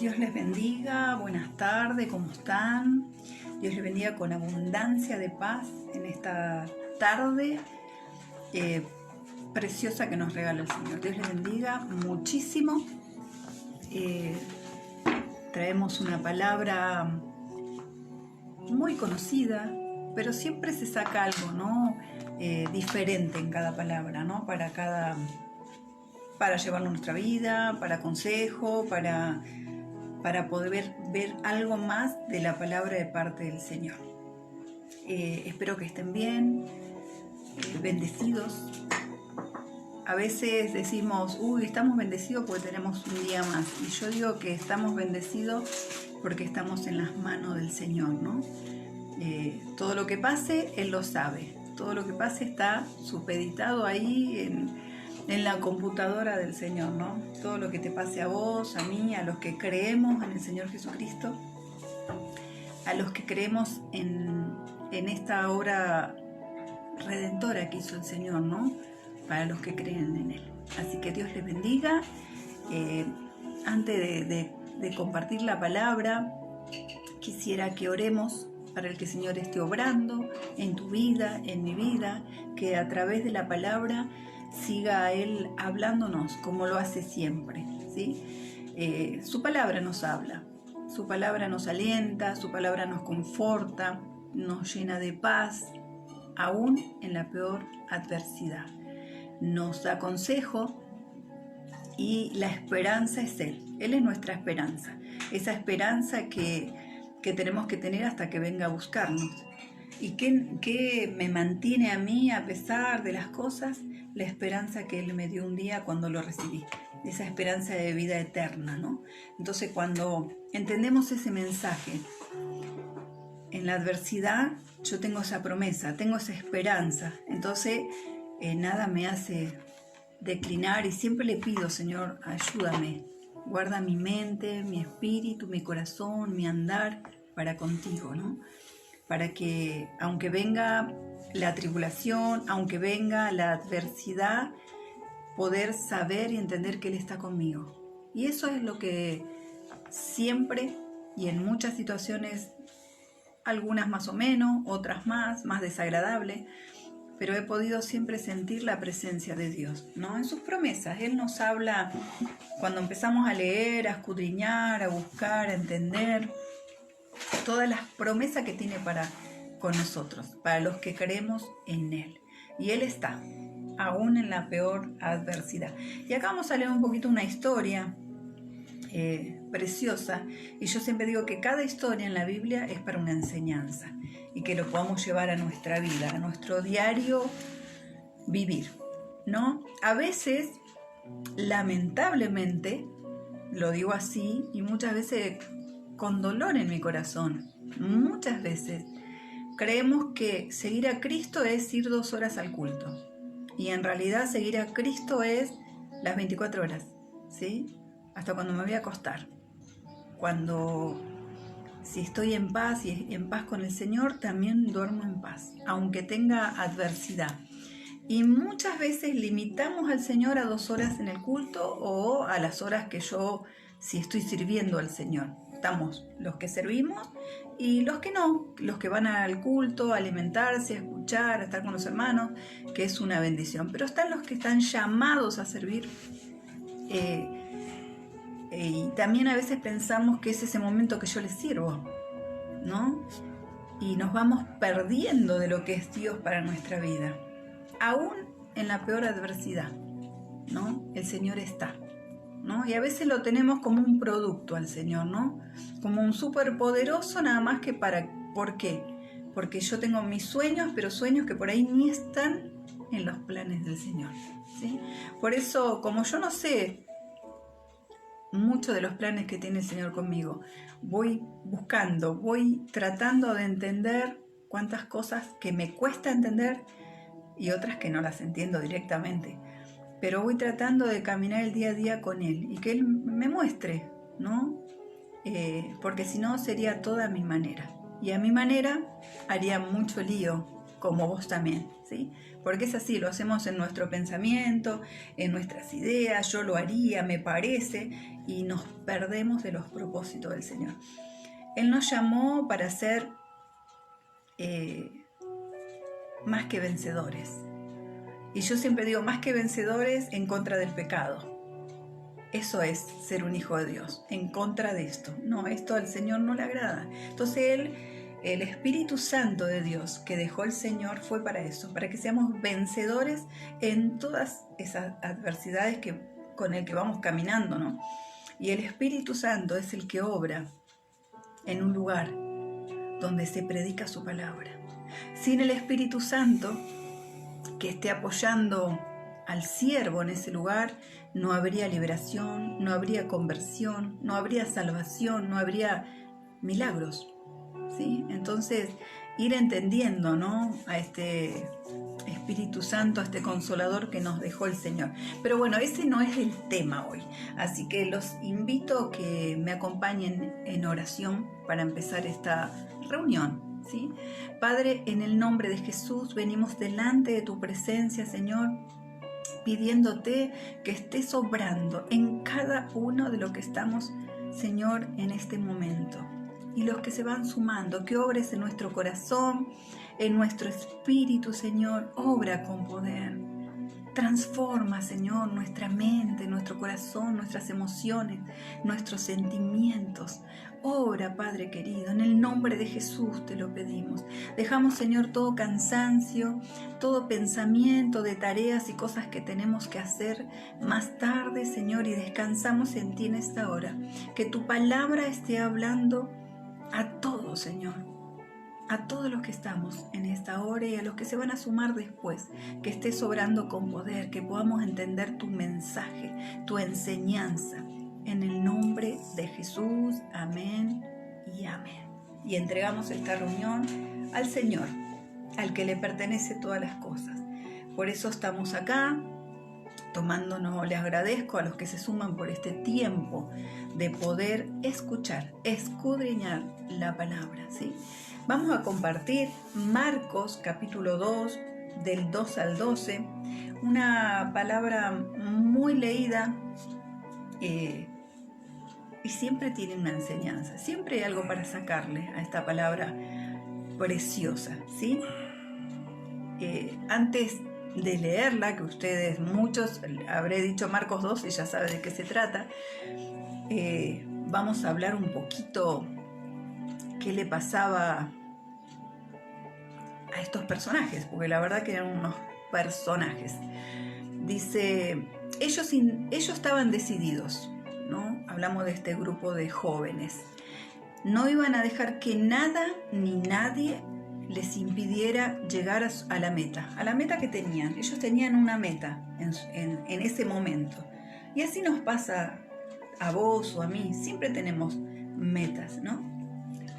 Dios les bendiga, buenas tardes, ¿cómo están? Dios les bendiga con abundancia de paz en esta tarde preciosa que nos regala el Señor. Dios les bendiga muchísimo. Traemos una palabra muy conocida, pero siempre se saca algo, ¿no? Diferente en cada palabra, ¿no? Para llevarlo a nuestra vida, para consejo, para poder ver algo más de la palabra de parte del Señor. Espero que estén bien, bendecidos. A veces decimos, estamos bendecidos porque tenemos un día más. Y yo digo que estamos bendecidos porque estamos en las manos del Señor, ¿no? Todo lo que pase, Él lo sabe. Todo lo que pase está supeditado ahí en la computadora del Señor, ¿no? Todo lo que te pase a vos, a mí, a los que creemos en el Señor Jesucristo, a los que creemos en esta obra redentora que hizo el Señor, ¿no? Para los que creen en Él. Así que Dios les bendiga. Antes de compartir la palabra, quisiera que oremos para el que el Señor esté obrando en tu vida, en mi vida, que a través de la palabra siga Él hablándonos como lo hace siempre, ¿sí? Su palabra nos habla, su palabra nos alienta, su palabra nos conforta, nos llena de paz, aún en la peor adversidad. Nos da consejo y la esperanza es Él. Él es nuestra esperanza, esa esperanza que tenemos que tener hasta que venga a buscarnos. ¿Y qué me mantiene a mí a pesar de las cosas? La esperanza que Él me dio un día cuando lo recibí, esa esperanza de vida eterna, ¿no? Entonces, cuando entendemos ese mensaje, en la adversidad yo tengo esa promesa, tengo esa esperanza, entonces nada me hace declinar y siempre le pido, Señor, ayúdame, guarda mi mente, mi espíritu, mi corazón, mi andar para contigo, ¿no? Para que aunque venga la tribulación, aunque venga la adversidad, poder saber y entender que Él está conmigo. Y eso es lo que siempre y en muchas situaciones, algunas más o menos, otras más desagradables, pero he podido siempre sentir la presencia de Dios, ¿no? En sus promesas. Él nos habla cuando empezamos a leer, a escudriñar, a buscar, a entender todas las promesas que tiene con nosotros, para los que creemos en Él. Y Él está, aún en la peor adversidad. Y acá vamos a leer un poquito una historia preciosa. Y yo siempre digo que cada historia en la Biblia es para una enseñanza. Y que lo podamos llevar a nuestra vida, a nuestro diario vivir, ¿no? A veces, lamentablemente, lo digo así, y muchas veces con dolor en mi corazón, muchas veces creemos que seguir a Cristo es ir 2 horas al culto. Y en realidad seguir a Cristo es las 24 horas, ¿sí? Hasta cuando me voy a acostar. Si estoy en paz y en paz con el Señor, también duermo en paz, aunque tenga adversidad. Y muchas veces limitamos al Señor a 2 horas en el culto o a las horas que si estoy sirviendo al Señor. Estamos los que servimos y los que no, los que van al culto, a alimentarse, a escuchar, a estar con los hermanos, que es una bendición. Pero están los que están llamados a servir. Y también a veces pensamos que es ese momento que yo les sirvo, ¿no? Y nos vamos perdiendo de lo que es Dios para nuestra vida. Aún en la peor adversidad, ¿no? El Señor está, ¿no? Y a veces lo tenemos como un producto al Señor, ¿no? Como un superpoderoso, nada más que ¿por qué? Porque yo tengo mis sueños, pero sueños que por ahí ni están en los planes del Señor, ¿sí? Por eso, como yo no sé muchos de los planes que tiene el Señor conmigo, voy buscando, voy tratando de entender cuántas cosas que me cuesta entender y otras que no las entiendo directamente, pero voy tratando de caminar el día a día con Él y que Él me muestre, ¿no? Porque si no sería toda a mi manera, y a mi manera haría mucho lío como vos también, ¿sí? Porque es así, lo hacemos en nuestro pensamiento, en nuestras ideas, yo lo haría, me parece, y nos perdemos de los propósitos del Señor. Él nos llamó para ser más que vencedores. Y yo siempre digo, más que vencedores en contra del pecado. Eso es ser un hijo de Dios, en contra de esto. No, esto al Señor no le agrada. Entonces el Espíritu Santo de Dios que dejó el Señor fue para eso, para que seamos vencedores en todas esas adversidades con el que vamos caminando, ¿no? Y el Espíritu Santo es el que obra en un lugar donde se predica su palabra. Sin el Espíritu Santo que esté apoyando al siervo en ese lugar, no habría liberación, no habría conversión, no habría salvación, no habría milagros, ¿sí? Entonces, ir entendiendo, ¿no?, a este Espíritu Santo, a este Consolador que nos dejó el Señor. Pero bueno, ese no es el tema hoy, así que los invito a que me acompañen en oración para empezar esta reunión, ¿sí? Padre, en el nombre de Jesús venimos delante de tu presencia, Señor, pidiéndote que estés obrando en cada uno de los que estamos, Señor, en este momento. Y los que se van sumando, que obres en nuestro corazón, en nuestro espíritu, Señor, obra con poder. Transforma, Señor, nuestra mente, nuestro corazón, nuestras emociones, nuestros sentimientos. Obra, Padre querido, en el nombre de Jesús te lo pedimos. Dejamos, Señor, todo cansancio, todo pensamiento de tareas y cosas que tenemos que hacer más tarde, Señor, y descansamos en ti en esta hora. Que tu palabra esté hablando a todos, Señor, a todos los que estamos en esta hora y a los que se van a sumar después, que estés obrando con poder, que podamos entender tu mensaje, tu enseñanza. En el nombre de Jesús, amén y amén. Y entregamos esta reunión al Señor, al que le pertenece todas las cosas. Por eso estamos acá, tomándonos, les agradezco a los que se suman por este tiempo de poder escuchar, escudriñar la palabra, ¿sí? Vamos a compartir Marcos capítulo 2, del 2 al 12, una palabra muy leída y siempre tiene una enseñanza, siempre hay algo para sacarle a esta palabra preciosa, ¿sí? Antes de leerla, que ustedes muchos habré dicho Marcos 2 y ya saben de qué se trata, vamos a hablar un poquito qué le pasaba a estos personajes, porque la verdad que eran unos personajes. Dice, ellos estaban decididos, ¿no? Hablamos de este grupo de jóvenes. No iban a dejar que nada ni nadie les impidiera llegar a la meta que tenían. Ellos tenían una meta en ese momento. Y así nos pasa a vos o a mí. Siempre tenemos metas, ¿no?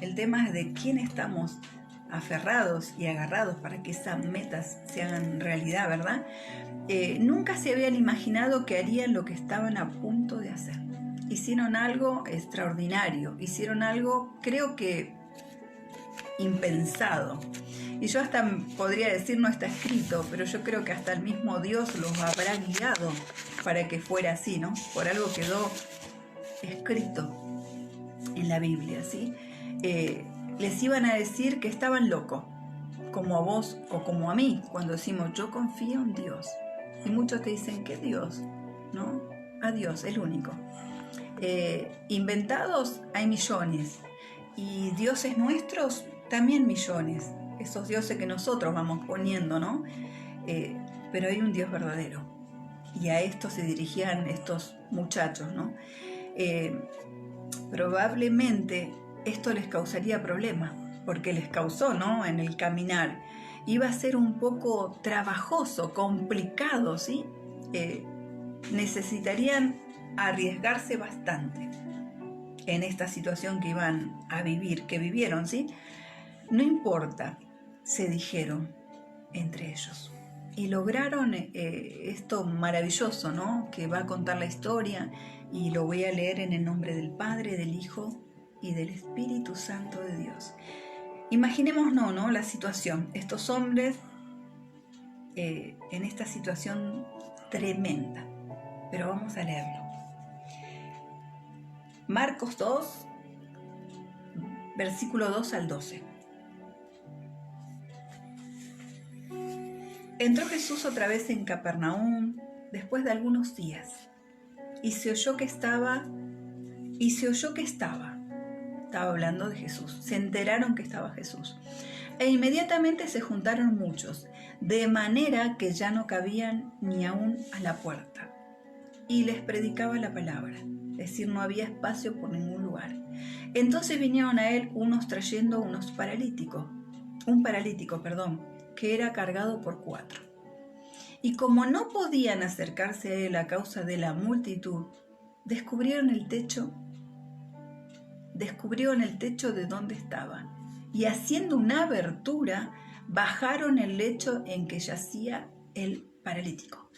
El tema es de quién estamos aferrados y agarrados para que esas metas se hagan realidad, ¿verdad? Nunca se habían imaginado que harían lo que estaban a punto de hacer. Hicieron algo extraordinario, hicieron algo, creo que impensado. Y yo hasta podría decir, no está escrito, pero yo creo que hasta el mismo Dios los habrá guiado para que fuera así, ¿no? Por algo quedó escrito en la Biblia, ¿sí? Les iban a decir que estaban locos, como a vos o como a mí, cuando decimos yo confío en Dios. Y muchos te dicen, ¿qué Dios? ¿No? A Dios, el único. Inventados hay millones, y dioses nuestros también millones, esos dioses que nosotros vamos poniendo, ¿no? Pero hay un Dios verdadero, y a esto se dirigían estos muchachos, ¿no? Probablemente esto les causaría problemas, porque les causó, ¿no? En el caminar. Iba a ser un poco trabajoso, complicado, ¿sí? Necesitarían arriesgarse bastante en esta situación que iban a vivir, que vivieron, ¿sí? No importa, se dijeron entre ellos. Y lograron esto maravilloso, ¿no? Que va a contar la historia, y lo voy a leer en el nombre del Padre, del Hijo y del Espíritu Santo de Dios. Imaginémonos, ¿no? La situación, estos hombres en esta situación tremenda, pero vamos a leerlo. Marcos 2, versículo 2 al 12. Entró Jesús otra vez en Capernaum después de algunos días, y se oyó que estaba hablando de Jesús. Se enteraron que estaba Jesús. E inmediatamente se juntaron muchos, de manera que ya no cabían ni aún a la puerta. Y les predicaba la palabra, es decir, no había espacio por ningún lugar. Entonces vinieron a él unos trayendo un paralítico, que era cargado por 4. Y como no podían acercarse a él a causa de la multitud, descubrieron el techo de donde estaban, y haciendo una abertura, bajaron el lecho en que yacía el paralítico.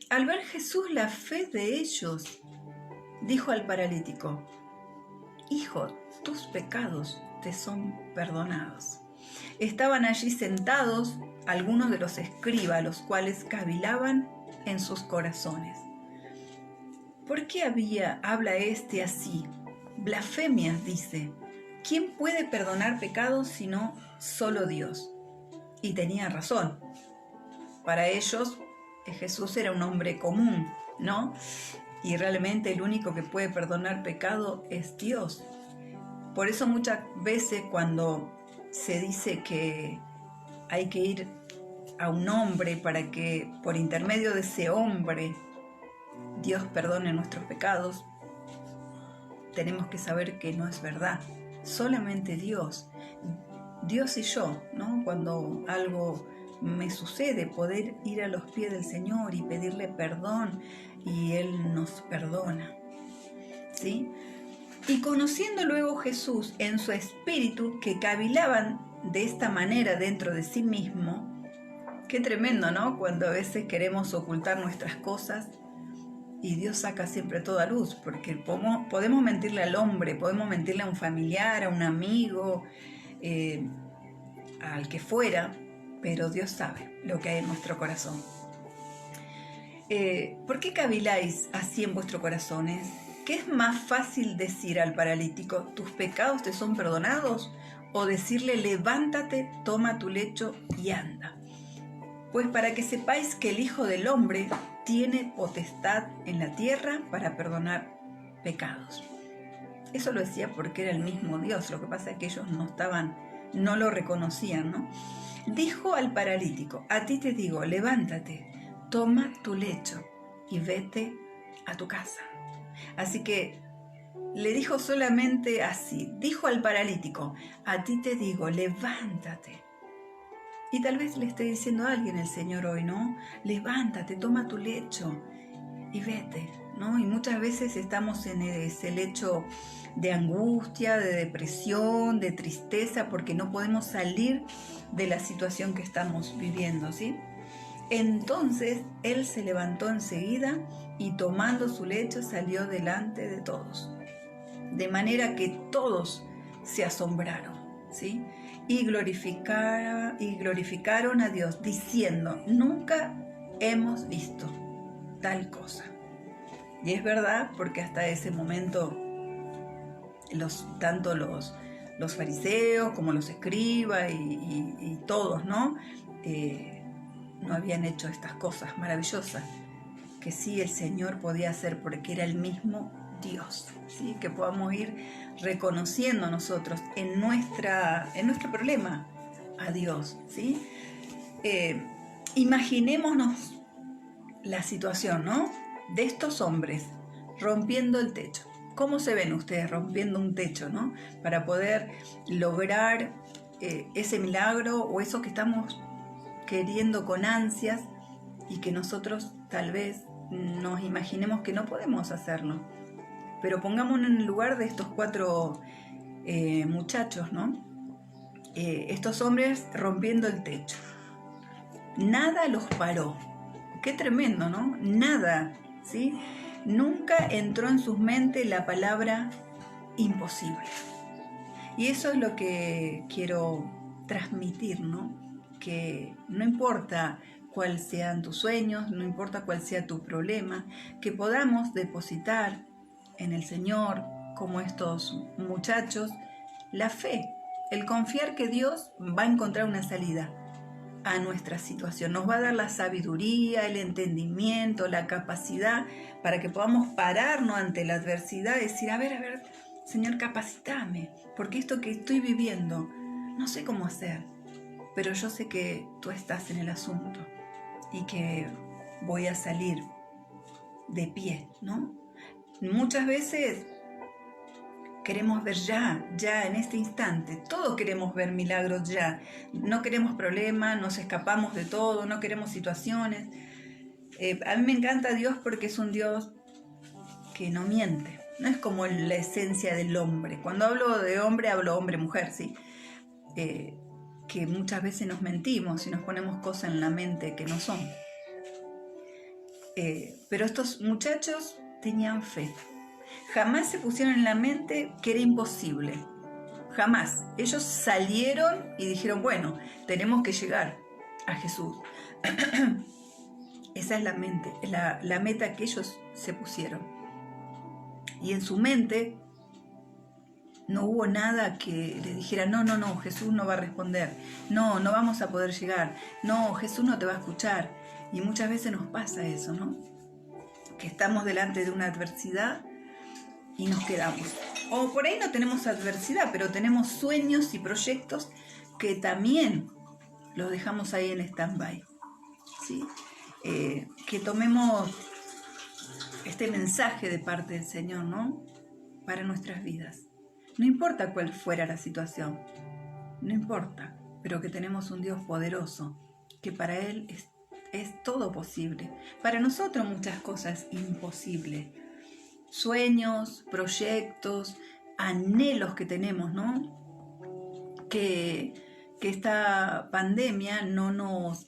Al ver Jesús la fe de ellos, dijo al paralítico: Hijo, tus pecados te son perdonados. Estaban allí sentados algunos de los escribas, los cuales cavilaban en sus corazones: ¿por qué habla este así? Blasfemias dice. ¿Quién puede perdonar pecados sino solo Dios? Y tenía razón. Para ellos, Jesús era un hombre común, ¿no? Y realmente el único que puede perdonar pecado es Dios. Por eso muchas veces cuando se dice que hay que ir a un hombre para que por intermedio de ese hombre Dios perdone nuestros pecados, tenemos que saber que no es verdad. Solamente Dios y yo, ¿no? Cuando algo me sucede, poder ir a los pies del Señor y pedirle perdón, y Él nos perdona, ¿sí? Y conociendo luego Jesús en su espíritu que cavilaban de esta manera dentro de sí mismo, qué tremendo, ¿no? Cuando a veces queremos ocultar nuestras cosas y Dios saca siempre toda luz, porque podemos mentirle al hombre, podemos mentirle a un familiar, a un amigo, al que fuera, pero Dios sabe lo que hay en nuestro corazón. ¿Por qué caviláis así en vuestros corazones? ¿Qué es más fácil decir al paralítico, tus pecados te son perdonados? O decirle, levántate, toma tu lecho y anda. Pues para que sepáis que el Hijo del Hombre tiene potestad en la tierra para perdonar pecados. Eso lo decía porque era el mismo Dios, lo que pasa es que ellos no lo reconocían, ¿no? Dijo al paralítico, a ti te digo, levántate, toma tu lecho y vete a tu casa. Así que le dijo solamente así, dijo al paralítico, a ti te digo, levántate. Y tal vez le esté diciendo a alguien el Señor hoy, ¿no? Levántate, toma tu lecho y vete, ¿no? Y muchas veces estamos en ese lecho de angustia, de depresión, de tristeza, porque no podemos salir de la situación que estamos viviendo, ¿sí? Entonces él se levantó enseguida y tomando su lecho salió delante de todos, de manera que todos se asombraron, ¿sí? Y glorificaron a Dios, diciendo, nunca hemos visto tal cosa. Y es verdad, porque hasta ese momento tanto los fariseos como los escribas y todos, ¿no? No habían hecho estas cosas maravillosas que sí el Señor podía hacer, porque era el mismo Dios, ¿sí? Que podamos ir reconociendo nosotros en nuestro problema a Dios, ¿sí? Imaginémonos la situación, ¿no? De estos hombres rompiendo el techo. ¿Cómo se ven ustedes rompiendo un techo, ¿no? Para poder lograr ese milagro o eso que estamos queriendo con ansias y que nosotros tal vez nos imaginemos que no podemos hacerlo. Pero pongámonos en el lugar de estos 4 muchachos, ¿no? Estos hombres rompiendo el techo. Nada los paró. Qué tremendo, ¿no? Nada, ¿sí? Nunca entró en sus mentes la palabra imposible. Y eso es lo que quiero transmitir, ¿no? Que no importa cuáles sean tus sueños, no importa cuál sea tu problema, que podamos depositar en el Señor, como estos muchachos, la fe, el confiar que Dios va a encontrar una salida a nuestra situación. Nos va a dar la sabiduría, el entendimiento, la capacidad para que podamos pararnos ante la adversidad y decir, a ver, Señor, capacítame, porque esto que estoy viviendo, no sé cómo hacer, pero yo sé que tú estás en el asunto y que voy a salir de pie, ¿no? Muchas veces queremos ver ya en este instante. Todos queremos ver milagros ya. No queremos problemas, nos escapamos de todo, no queremos situaciones. A mí me encanta Dios porque es un Dios que no miente. No es como la esencia del hombre. Cuando hablo de hombre, hablo hombre-mujer, ¿sí? Que muchas veces nos mentimos y nos ponemos cosas en la mente que no son. Pero estos muchachos tenían fe. Jamás se pusieron en la mente que era imposible. Jamás. Ellos salieron y dijeron, bueno, tenemos que llegar a Jesús. Esa es la mente, la meta que ellos se pusieron. Y en su mente no hubo nada que les dijera, no, Jesús no va a responder. No vamos a poder llegar. No, Jesús no te va a escuchar. Y muchas veces nos pasa eso, ¿no? Que estamos delante de una adversidad y nos quedamos. O por ahí no tenemos adversidad, pero tenemos sueños y proyectos que también los dejamos ahí en stand-by, ¿sí? Que tomemos este mensaje de parte del Señor, ¿no? Para nuestras vidas. No importa cuál fuera la situación, no importa, pero que tenemos un Dios poderoso, que para Él es todo posible. Para nosotros muchas cosas imposibles. Sueños, proyectos, anhelos que tenemos, ¿no? Que esta pandemia no nos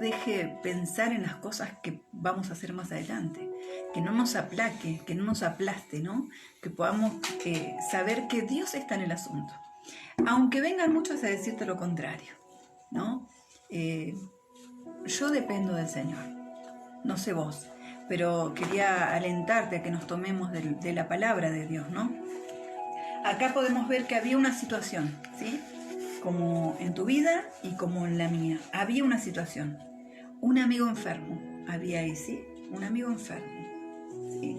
deje pensar en las cosas que vamos a hacer más adelante, que no nos aplaque, que no nos aplaste, ¿no? Que podamos saber que Dios está en el asunto. Aunque vengan muchos a decirte lo contrario, ¿no? Yo dependo del Señor, no sé vos, pero quería alentarte a que nos tomemos de la palabra de Dios, ¿no? Acá podemos ver que había una situación, ¿sí? Como en tu vida y como en la mía. Había una situación. Un amigo enfermo. Había ahí, ¿sí? Un amigo enfermo. ¿Sí?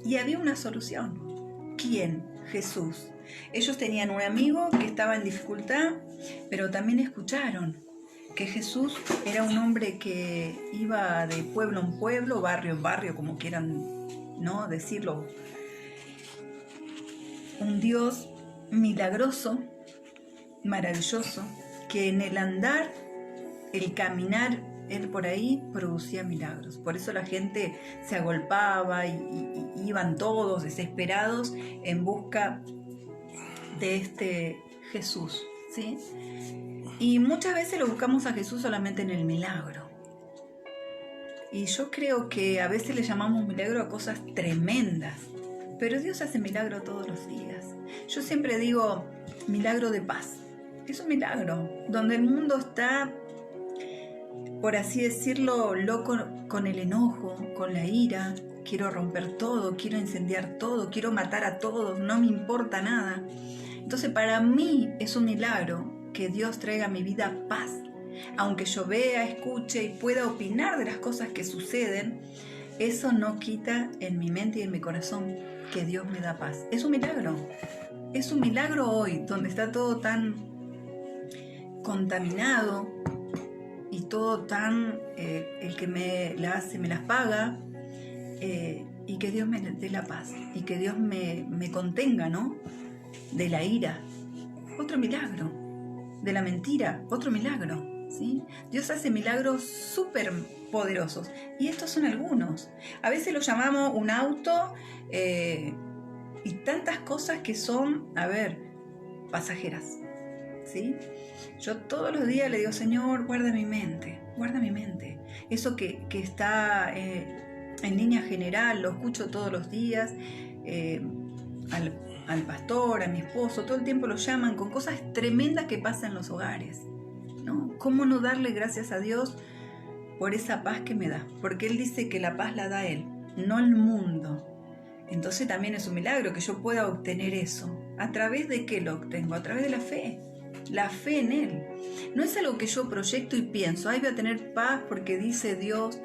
Y había una solución. ¿Quién? Jesús. Ellos tenían un amigo que estaba en dificultad, pero también escucharon que Jesús era un hombre que iba de pueblo en pueblo, barrio en barrio, como quieran, ¿no? Decirlo. Un Dios milagroso, maravilloso, que en el andar, el caminar, él por ahí producía milagros. Por eso la gente se agolpaba y iban todos desesperados en busca de este Jesús, ¿sí? Y muchas veces lo buscamos a Jesús solamente en el milagro. Y yo creo que a veces le llamamos milagro a cosas tremendas, pero Dios hace milagro todos los días. Yo siempre digo milagro de paz. Es un milagro, donde el mundo está, por así decirlo, loco con el enojo, con la ira. Quiero romper todo, quiero incendiar todo, quiero matar a todos, no me importa nada. Entonces para mí es un milagro que Dios traiga a mi vida paz. Aunque yo vea, escuche y pueda opinar de las cosas que suceden, eso no quita en mi mente y en mi corazón que Dios me da paz. Es un milagro. Es un milagro hoy, donde está todo tan contaminado y todo tan, el que me la hace me las paga, y que Dios me dé la paz y que Dios me contenga, ¿no? De la ira, otro milagro. De la mentira, otro milagro, ¿sí? Dios hace milagros súper poderosos y estos son algunos. A veces lo llamamos un auto y tantas cosas que son, pasajeras, ¿sí? Yo todos los días le digo, Señor, guarda mi mente. Eso que está en línea general, lo escucho todos los días, al pastor, a mi esposo, todo el tiempo lo llaman con cosas tremendas que pasan en los hogares, ¿no? ¿Cómo no darle gracias a Dios por esa paz que me da? Porque Él dice que la paz la da Él, no el mundo. Entonces también es un milagro que yo pueda obtener eso. ¿A través de qué lo obtengo? A través de la fe en Él. No es algo que yo proyecto y pienso, ay, voy a tener paz porque dice Dios.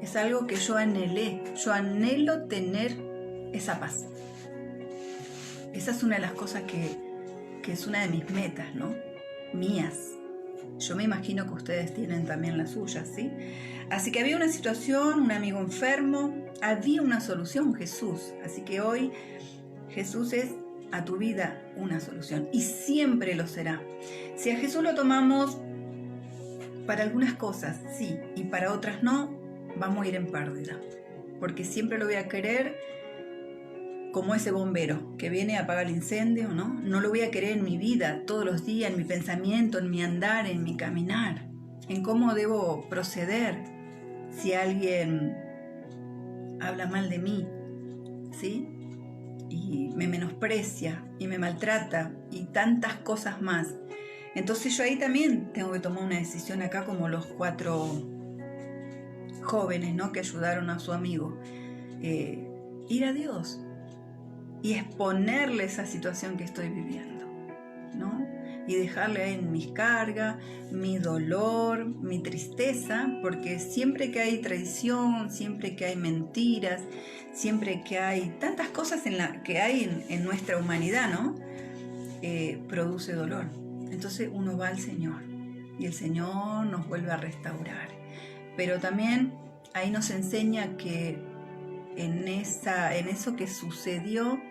Es algo que yo anhelé, yo anhelo tener esa paz. Esa es una de las cosas que es una de mis metas, ¿no? Mías. Yo me imagino que ustedes tienen también las suyas, ¿sí? Así que había una situación, un amigo enfermo, había una solución, Jesús. Así que hoy Jesús es a tu vida una solución y siempre lo será. Si a Jesús lo tomamos para algunas cosas, sí, y para otras no, vamos a ir en pérdida. Porque siempre lo voy a querer como ese bombero que viene a apagar el incendio, ¿no? No lo voy a querer en mi vida, todos los días, en mi pensamiento, en mi andar, en mi caminar, en cómo debo proceder si alguien habla mal de mí, ¿sí? Y me menosprecia y me maltrata y tantas cosas más. Entonces yo ahí también tengo que tomar una decisión acá como los 4 jóvenes, ¿no? Que ayudaron a su amigo. Ir a Dios y exponerle esa situación que estoy viviendo, ¿no? Y dejarle ahí mis cargas, mi dolor, mi tristeza, porque siempre que hay traición, siempre que hay mentiras, siempre que hay tantas cosas que hay en nuestra humanidad, ¿no? Produce dolor. Entonces uno va al Señor y el Señor nos vuelve a restaurar. Pero también ahí nos enseña que en eso que sucedió,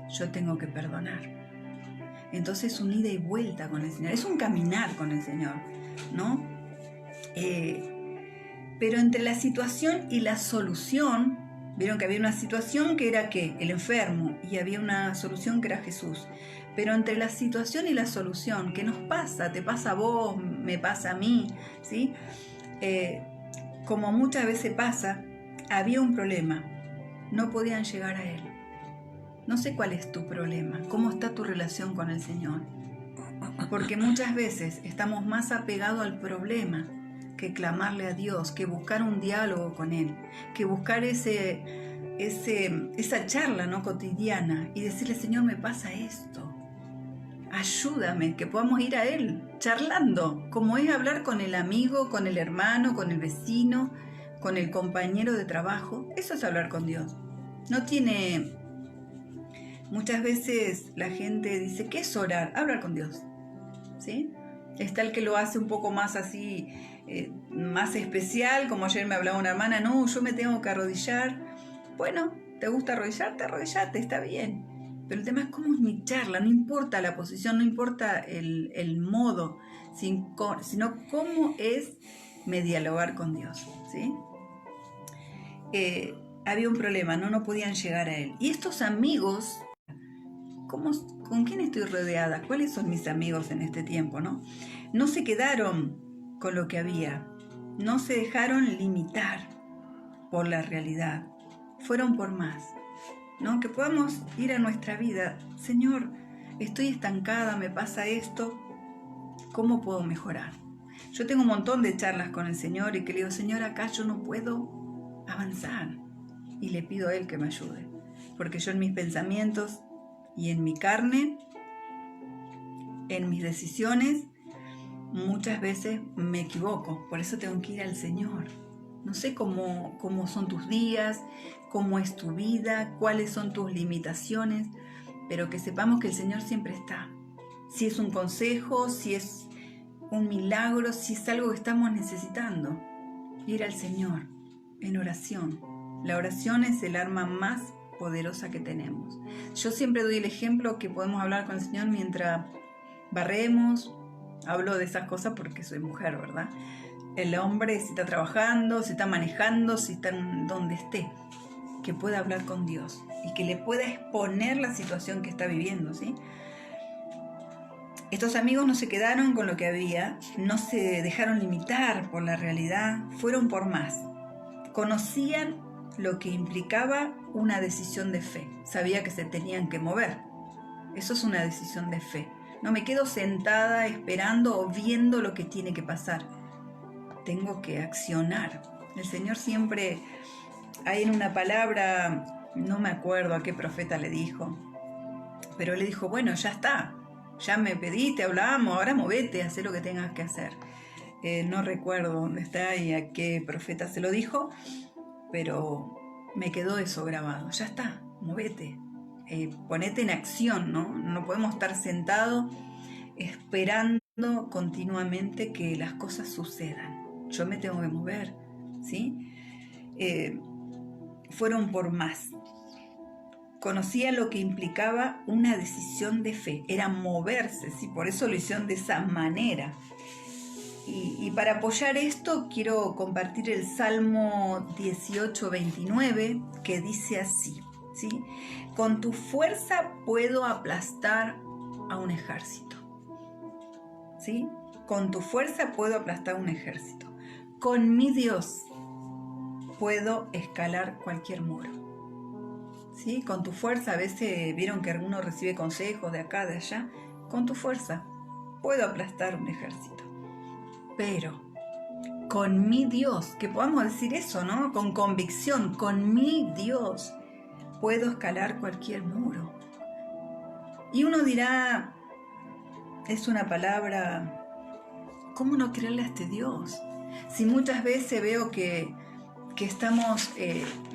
yo tengo que perdonar. Entonces un ida y vuelta con el Señor, es un caminar con el Señor, ¿no? Pero entre la situación y la solución, vieron que había una situación que era ¿qué? El enfermo, y había una solución que era Jesús. Pero entre la situación y la solución, ¿qué nos pasa? Te pasa a vos, me pasa a mí, ¿sí? Como muchas veces pasa, había un problema, no podían llegar a Él. No sé cuál es tu problema, cómo está tu relación con el Señor. Porque muchas veces estamos más apegados al problema que clamarle a Dios, que buscar un diálogo con Él, que buscar esa charla, ¿no? Cotidiana y decirle, Señor, me pasa esto. Ayúdame, que podamos ir a Él charlando, como es hablar con el amigo, con el hermano, con el vecino, con el compañero de trabajo. Eso es hablar con Dios. No tiene... Muchas veces la gente dice, ¿qué es orar? Hablar con Dios, ¿sí? Está el que lo hace un poco más así, más especial, como ayer me hablaba una hermana, no, yo me tengo que arrodillar. Bueno, ¿te gusta arrodillarte? Arrodillate, está bien. Pero el tema es cómo es mi charla, no importa la posición, no importa el modo, sino cómo es me dialogar con Dios, ¿sí? Había un problema, no podían llegar a Él. Y estos amigos... ¿Con quién estoy rodeada? ¿Cuáles son mis amigos en este tiempo, no? No se quedaron con lo que había, no se dejaron limitar por la realidad, fueron por más, ¿no? Que podamos ir a nuestra vida, Señor, estoy estancada, me pasa esto, ¿cómo puedo mejorar? Yo tengo un montón de charlas con el Señor y que le digo, Señor, acá yo no puedo avanzar, y le pido a Él que me ayude, porque yo en mis pensamientos y en mi carne, en mis decisiones, muchas veces me equivoco. Por eso tengo que ir al Señor. No sé cómo son tus días, cómo es tu vida, cuáles son tus limitaciones, pero que sepamos que el Señor siempre está. Si es un consejo, si es un milagro, si es algo que estamos necesitando, ir al Señor en oración. La oración es el arma más poderosa que tenemos. Yo siempre doy el ejemplo que podemos hablar con el Señor mientras barremos. Hablo de esas cosas porque soy mujer, ¿verdad? El hombre, si está trabajando, si está manejando, si está donde esté, que pueda hablar con Dios y que le pueda exponer la situación que está viviendo, ¿sí? Estos amigos no se quedaron con lo que había, no se dejaron limitar por la realidad, fueron por más. Conocían lo que implicaba una decisión de fe. Sabía que se tenían que mover, Eso es una decisión de fe. No me quedo sentada esperando o viendo lo que tiene que pasar. Tengo que accionar. El Señor siempre, hay en una palabra, no me acuerdo a qué profeta le dijo, pero le dijo, bueno, ya está, ya me pediste, hablamos, ahora movete, haz lo que tengas que hacer. No recuerdo dónde está y a qué profeta se lo dijo, pero me quedó eso grabado. Ya está, movete, ponete en acción, ¿no? No podemos estar sentados esperando continuamente que las cosas sucedan. Yo me tengo que mover, ¿sí? Fueron por más. Conocía lo que implicaba una decisión de fe, era moverse, ¿sí? Por eso lo hicieron de esa manera. Y para apoyar esto quiero compartir el Salmo 18:29, que dice así, ¿sí? Con tu fuerza puedo aplastar a un ejército, ¿sí? Con tu fuerza puedo aplastar a un ejército. Con mi Dios puedo escalar cualquier muro, ¿sí? Con tu fuerza, a veces vieron que alguno recibe consejos de acá, de allá. Con tu fuerza puedo aplastar un ejército. Pero con mi Dios, que podamos decir eso, ¿no? Con convicción, con mi Dios puedo escalar cualquier muro. Y uno dirá, es una palabra, ¿cómo no creerle a este Dios? Si muchas veces veo que estamos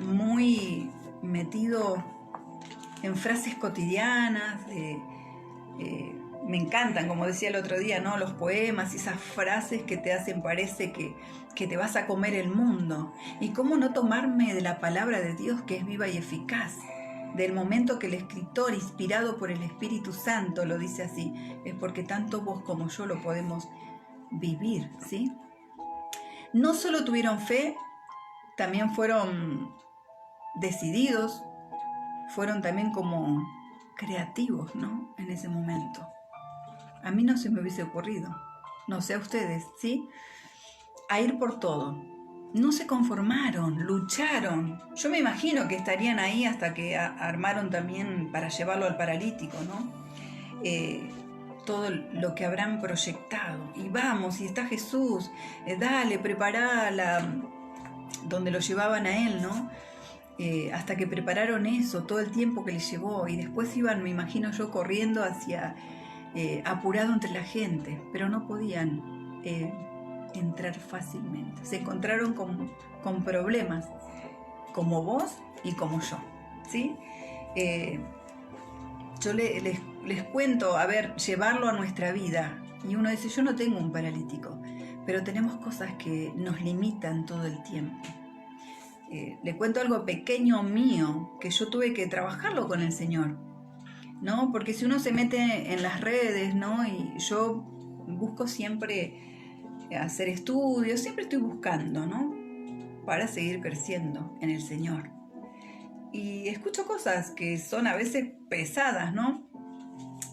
muy metidos en frases cotidianas, me encantan, como decía el otro día, ¿no? Los poemas y esas frases que te hacen, parece que te vas a comer el mundo. ¿Y cómo no tomarme de la palabra de Dios, que es viva y eficaz? Del momento que el escritor, inspirado por el Espíritu Santo, lo dice así, es porque tanto vos como yo lo podemos vivir, ¿sí? No solo tuvieron fe, también fueron decididos, fueron también como creativos, ¿no? En ese momento. A mí no se me hubiese ocurrido, no sé a ustedes, ¿sí? A ir por todo. No se conformaron, lucharon. Yo me imagino que estarían ahí hasta que armaron también para llevarlo al paralítico, ¿no? Todo lo que habrán proyectado. Y vamos, y está Jesús, dale, prepará donde lo llevaban a él, ¿no? Hasta que prepararon eso, todo el tiempo que les llevó. Y después iban, me imagino yo, corriendo hacia... apurado entre la gente, pero no podían entrar fácilmente. Se encontraron con problemas, como vos y como yo, ¿sí? Yo les cuento, a ver, llevarlo a nuestra vida. Y uno dice, yo no tengo un paralítico, pero tenemos cosas que nos limitan todo el tiempo. Le cuento algo pequeño mío, que yo tuve que trabajarlo con el Señor, ¿no? Porque si uno se mete en las redes, ¿no? Y yo busco siempre hacer estudios, siempre estoy buscando, ¿no? Para seguir creciendo en el Señor. Y escucho cosas que son a veces pesadas, ¿no?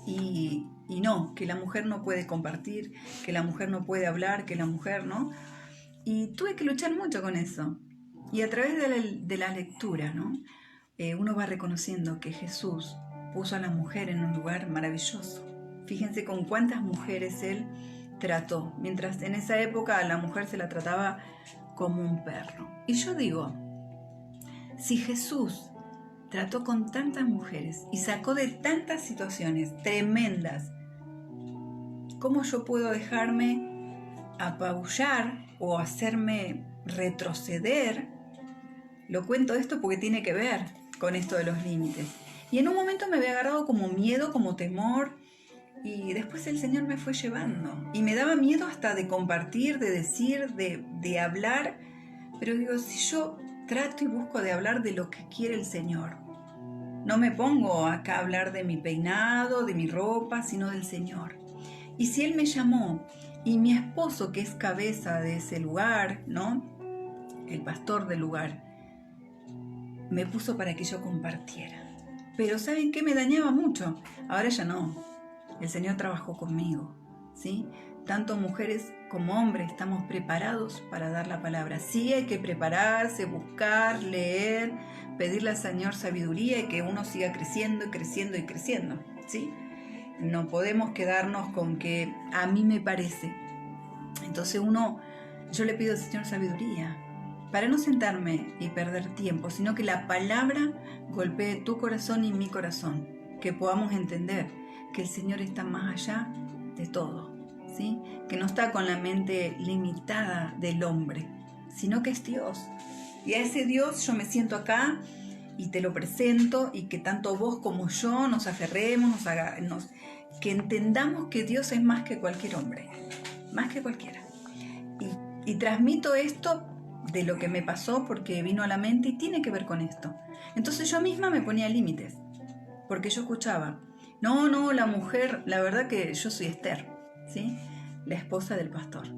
Y no, que la mujer no puede compartir, que la mujer no puede hablar, que la mujer, ¿no? Y tuve que luchar mucho con eso. Y a través de la lectura, ¿no? Uno va reconociendo que Jesús puso a la mujer en un lugar maravilloso. Fíjense con cuántas mujeres Él trató, mientras en esa época a la mujer se la trataba como un perro. Y yo digo, si Jesús trató con tantas mujeres y sacó de tantas situaciones tremendas, ¿cómo yo puedo dejarme apabullar o hacerme retroceder? Lo cuento esto porque tiene que ver con esto de los límites. Y en un momento me había agarrado como miedo, como temor, y después el Señor me fue llevando. Y me daba miedo hasta de compartir, de decir, de hablar. Pero digo, si yo trato y busco de hablar de lo que quiere el Señor, no me pongo acá a hablar de mi peinado, de mi ropa, sino del Señor. Y si Él me llamó, y mi esposo, que es cabeza de ese lugar, ¿no? El pastor del lugar, me puso para que yo compartiera. Pero ¿saben qué? Me dañaba mucho. Ahora ya no. El Señor trabajó conmigo, ¿sí? Tanto mujeres como hombres estamos preparados para dar la palabra. Sí, hay que prepararse, buscar, leer, pedirle al Señor sabiduría y que uno siga creciendo y creciendo y creciendo, ¿sí? No podemos quedarnos con que a mí me parece. Entonces yo le pido al Señor sabiduría para no sentarme y perder tiempo, sino que la palabra golpee tu corazón y mi corazón, que podamos entender que el Señor está más allá de todo, ¿sí? Que no está con la mente limitada del hombre, sino que es Dios. Y a ese Dios yo me siento acá y te lo presento, y que tanto vos como yo nos aferremos, que entendamos que Dios es más que cualquier hombre, más que cualquiera. Y transmito esto de lo que me pasó porque vino a la mente y tiene que ver con esto. Entonces yo misma me ponía límites, porque yo escuchaba, no, la mujer, la verdad que yo soy Esther, ¿sí? La esposa del pastor.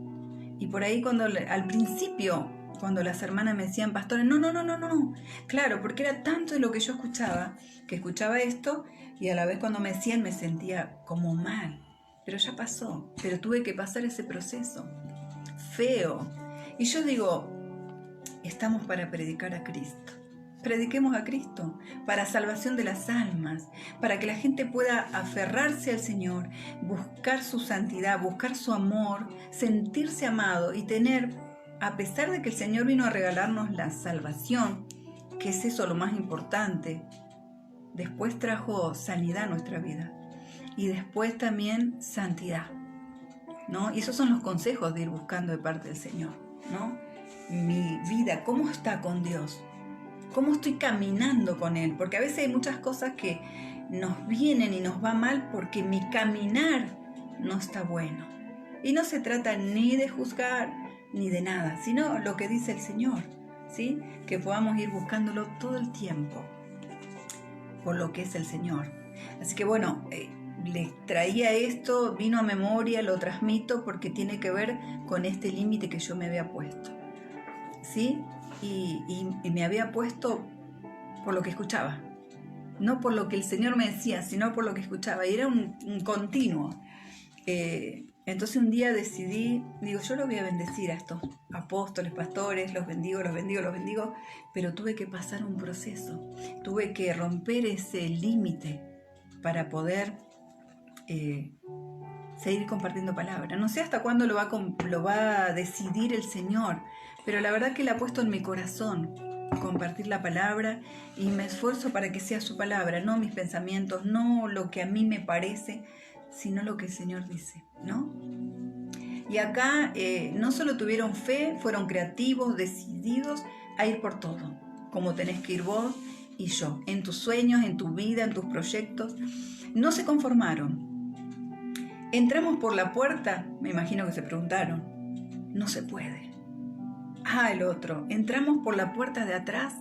Y por ahí al principio, cuando las hermanas me decían, pastores, no, claro, porque era tanto de lo que yo escuchaba, que escuchaba esto, y a la vez cuando me decían me sentía como mal, pero ya pasó, pero tuve que pasar ese proceso feo. Y yo digo, estamos para predicar a Cristo. Prediquemos a Cristo para salvación de las almas, para que la gente pueda aferrarse al Señor, buscar su santidad, buscar su amor, sentirse amado y tener, a pesar de que el Señor vino a regalarnos la salvación, que es eso lo más importante, después trajo sanidad a nuestra vida y después también santidad, ¿no? Y esos son los consejos de ir buscando de parte del Señor, ¿no? Mi vida, ¿cómo está con Dios? ¿Cómo estoy caminando con Él? Porque a veces hay muchas cosas que nos vienen y nos va mal porque mi caminar no está bueno. Y no se trata ni de juzgar ni de nada, sino lo que dice el Señor, ¿sí? Que podamos ir buscándolo todo el tiempo por lo que es el Señor. Así que bueno, les traía esto, vino a memoria, lo transmito porque tiene que ver con este límite que yo me había puesto, ¿sí? Y me había puesto por lo que escuchaba, no por lo que el Señor me decía, sino por lo que escuchaba, y era un continuo. Entonces un día decidí, digo, yo los voy a bendecir a estos apóstoles, pastores, los bendigo, pero tuve que pasar un proceso, tuve que romper ese límite para poder seguir compartiendo palabra. No sé hasta cuándo lo va a decidir el Señor, pero la verdad que Él ha puesto en mi corazón compartir la palabra, y me esfuerzo para que sea su palabra, no mis pensamientos, no lo que a mí me parece, sino lo que el Señor dice, ¿no? Y acá no solo tuvieron fe, fueron creativos, decididos a ir por todo, como tenés que ir vos y yo, en tus sueños, en tu vida, en tus proyectos. No se conformaron. Entramos por la puerta, me imagino que se preguntaron, no se puede. El otro, entramos por la puerta de atrás,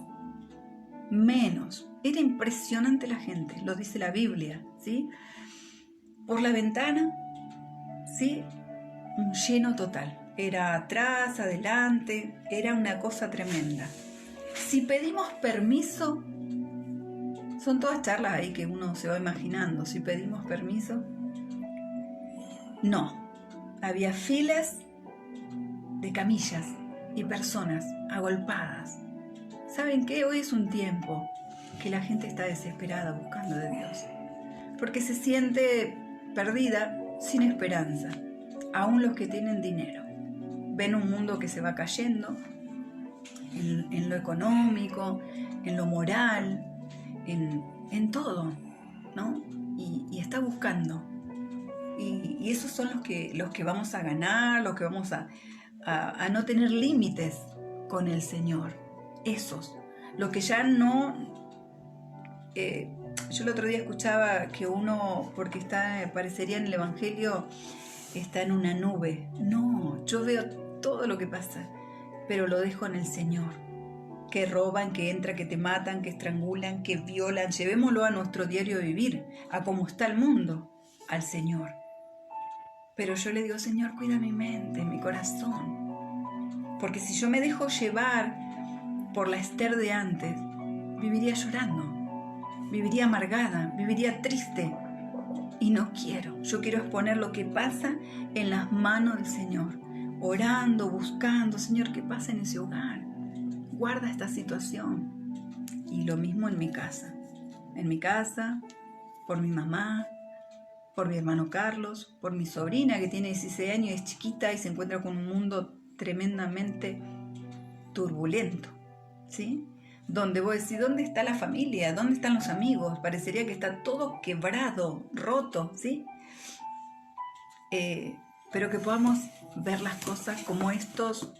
menos. Era impresionante la gente, lo dice la Biblia, ¿sí? Por la ventana, ¿sí? Un lleno total. Era atrás, adelante, era una cosa tremenda. Si pedimos permiso, son todas charlas ahí que uno se va imaginando. Si pedimos permiso, no. Había filas de camillas y personas agolpadas. ¿Saben qué? Hoy es un tiempo que la gente está desesperada buscando de Dios, porque se siente perdida, sin esperanza. Aún los que tienen dinero ven un mundo que se va cayendo en lo económico, en lo moral, en todo, ¿no? Y está buscando. Y esos son los que vamos a ganar, los que vamos a no tener límites con el Señor. Esos, los que ya no... yo el otro día escuchaba que uno, porque parecería en el Evangelio, está en una nube. No, yo veo todo lo que pasa, pero lo dejo en el Señor. Que roban, que entran, que te matan, que estrangulan, que violan. Llevémoslo a nuestro diario vivir, a cómo está el mundo, al Señor. Pero yo le digo, Señor, cuida mi mente, mi corazón. Porque si yo me dejo llevar por la Esther de antes, viviría llorando, viviría amargada, viviría triste. Y no quiero. Yo quiero exponer lo que pasa en las manos del Señor. Orando, buscando, Señor, ¿qué pasa en ese hogar? Guarda esta situación. Y lo mismo en mi casa. En mi casa, por mi mamá, por mi hermano Carlos, por mi sobrina que tiene 16 años y es chiquita y se encuentra con un mundo tremendamente turbulento, ¿sí? Donde vos decís, ¿dónde está la familia? ¿Dónde están los amigos? Parecería que está todo quebrado, roto, ¿sí? Pero que podamos ver las cosas como estos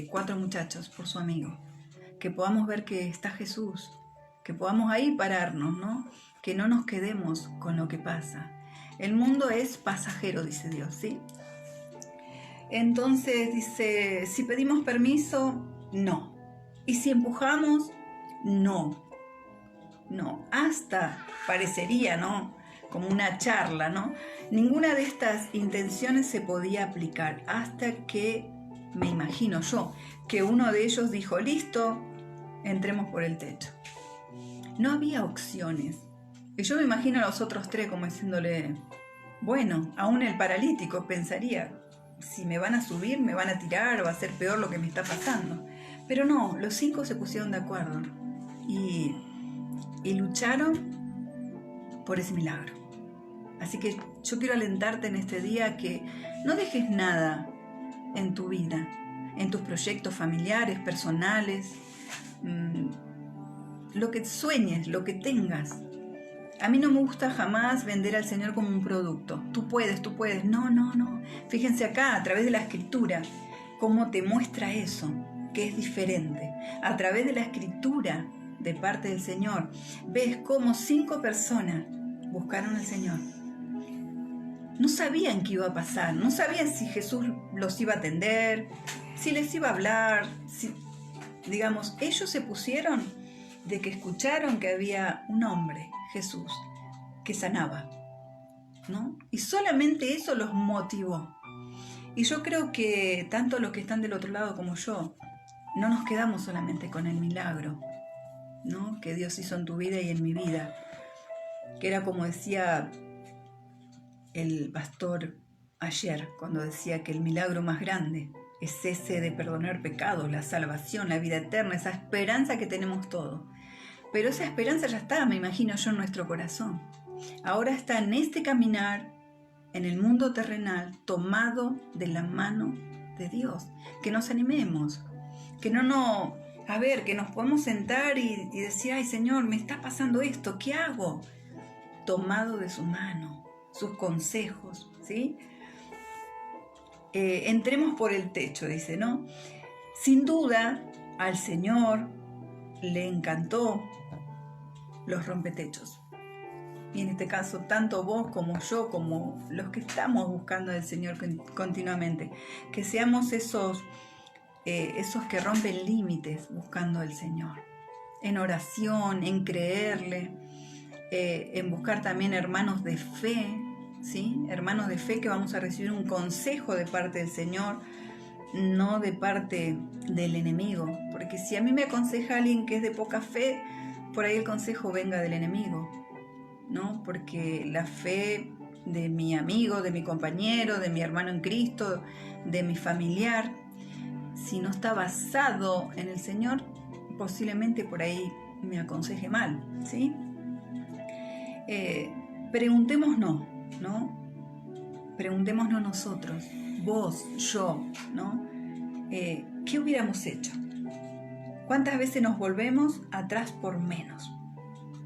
4 muchachos por su amigo. Que podamos ver que está Jesús, que podamos ahí pararnos, ¿no? Que no nos quedemos con lo que pasa. El mundo es pasajero, dice Dios, ¿sí? Entonces dice, si pedimos permiso, no. Y si empujamos, no. No, hasta parecería, ¿no? Como una charla, ¿no? Ninguna de estas intenciones se podía aplicar hasta que, me imagino yo, que uno de ellos dijo, listo, entremos por el techo. No había opciones. Y yo me imagino a los otros 3 como diciéndole, bueno, aún el paralítico pensaría, si me van a subir, me van a tirar, va a ser peor lo que me está pasando. Pero no, los 5 se pusieron de acuerdo y lucharon por ese milagro. Así que yo quiero alentarte en este día que no dejes nada en tu vida, en tus proyectos familiares, personales, lo que sueñes, lo que tengas. A mí no me gusta jamás vender al Señor como un producto. Tú puedes. No. Fíjense acá, a través de la Escritura, cómo te muestra eso, que es diferente. A través de la Escritura, de parte del Señor, ves cómo 5 personas buscaron al Señor. No sabían qué iba a pasar, no sabían si Jesús los iba a atender, si les iba a hablar, digamos, ellos se pusieron de que escucharon que había un hombre, Jesús, que sanaba, ¿no? Y solamente eso los motivó. Y yo creo que tanto los que están del otro lado como yo, no nos quedamos solamente con el milagro, ¿no? Que Dios hizo en tu vida y en mi vida, que era como decía el pastor ayer, cuando decía que el milagro más grande es ese de perdonar pecados, la salvación, la vida eterna, esa esperanza que tenemos todos. Pero esa esperanza ya está, me imagino yo, en nuestro corazón. Ahora está en este caminar, en el mundo terrenal, tomado de la mano de Dios. Que nos animemos, que que nos podemos sentar y decir, ay Señor, me está pasando esto, ¿qué hago? Tomado de su mano, sus consejos, ¿sí? Entremos por el techo, dice, ¿no? Sin duda, al Señor le encantó los rompetechos. Y en este caso, tanto vos como yo, como los que estamos buscando al Señor continuamente, que seamos esos que rompen límites buscando al Señor, en oración, en creerle, en buscar también hermanos de fe, ¿sí? Hermanos de fe que vamos a recibir un consejo de parte del Señor, no de parte del enemigo, porque si a mí me aconseja alguien que es de poca fe, por ahí el consejo venga del enemigo, ¿no? Porque la fe de mi amigo, de mi compañero, de mi hermano en Cristo, de mi familiar, si no está basado en el Señor, posiblemente por ahí me aconseje mal, ¿sí? Preguntémonos, ¿no? Preguntémonos nosotros, vos, yo, ¿no? ¿Qué hubiéramos hecho? ¿Cuántas veces nos volvemos atrás por menos?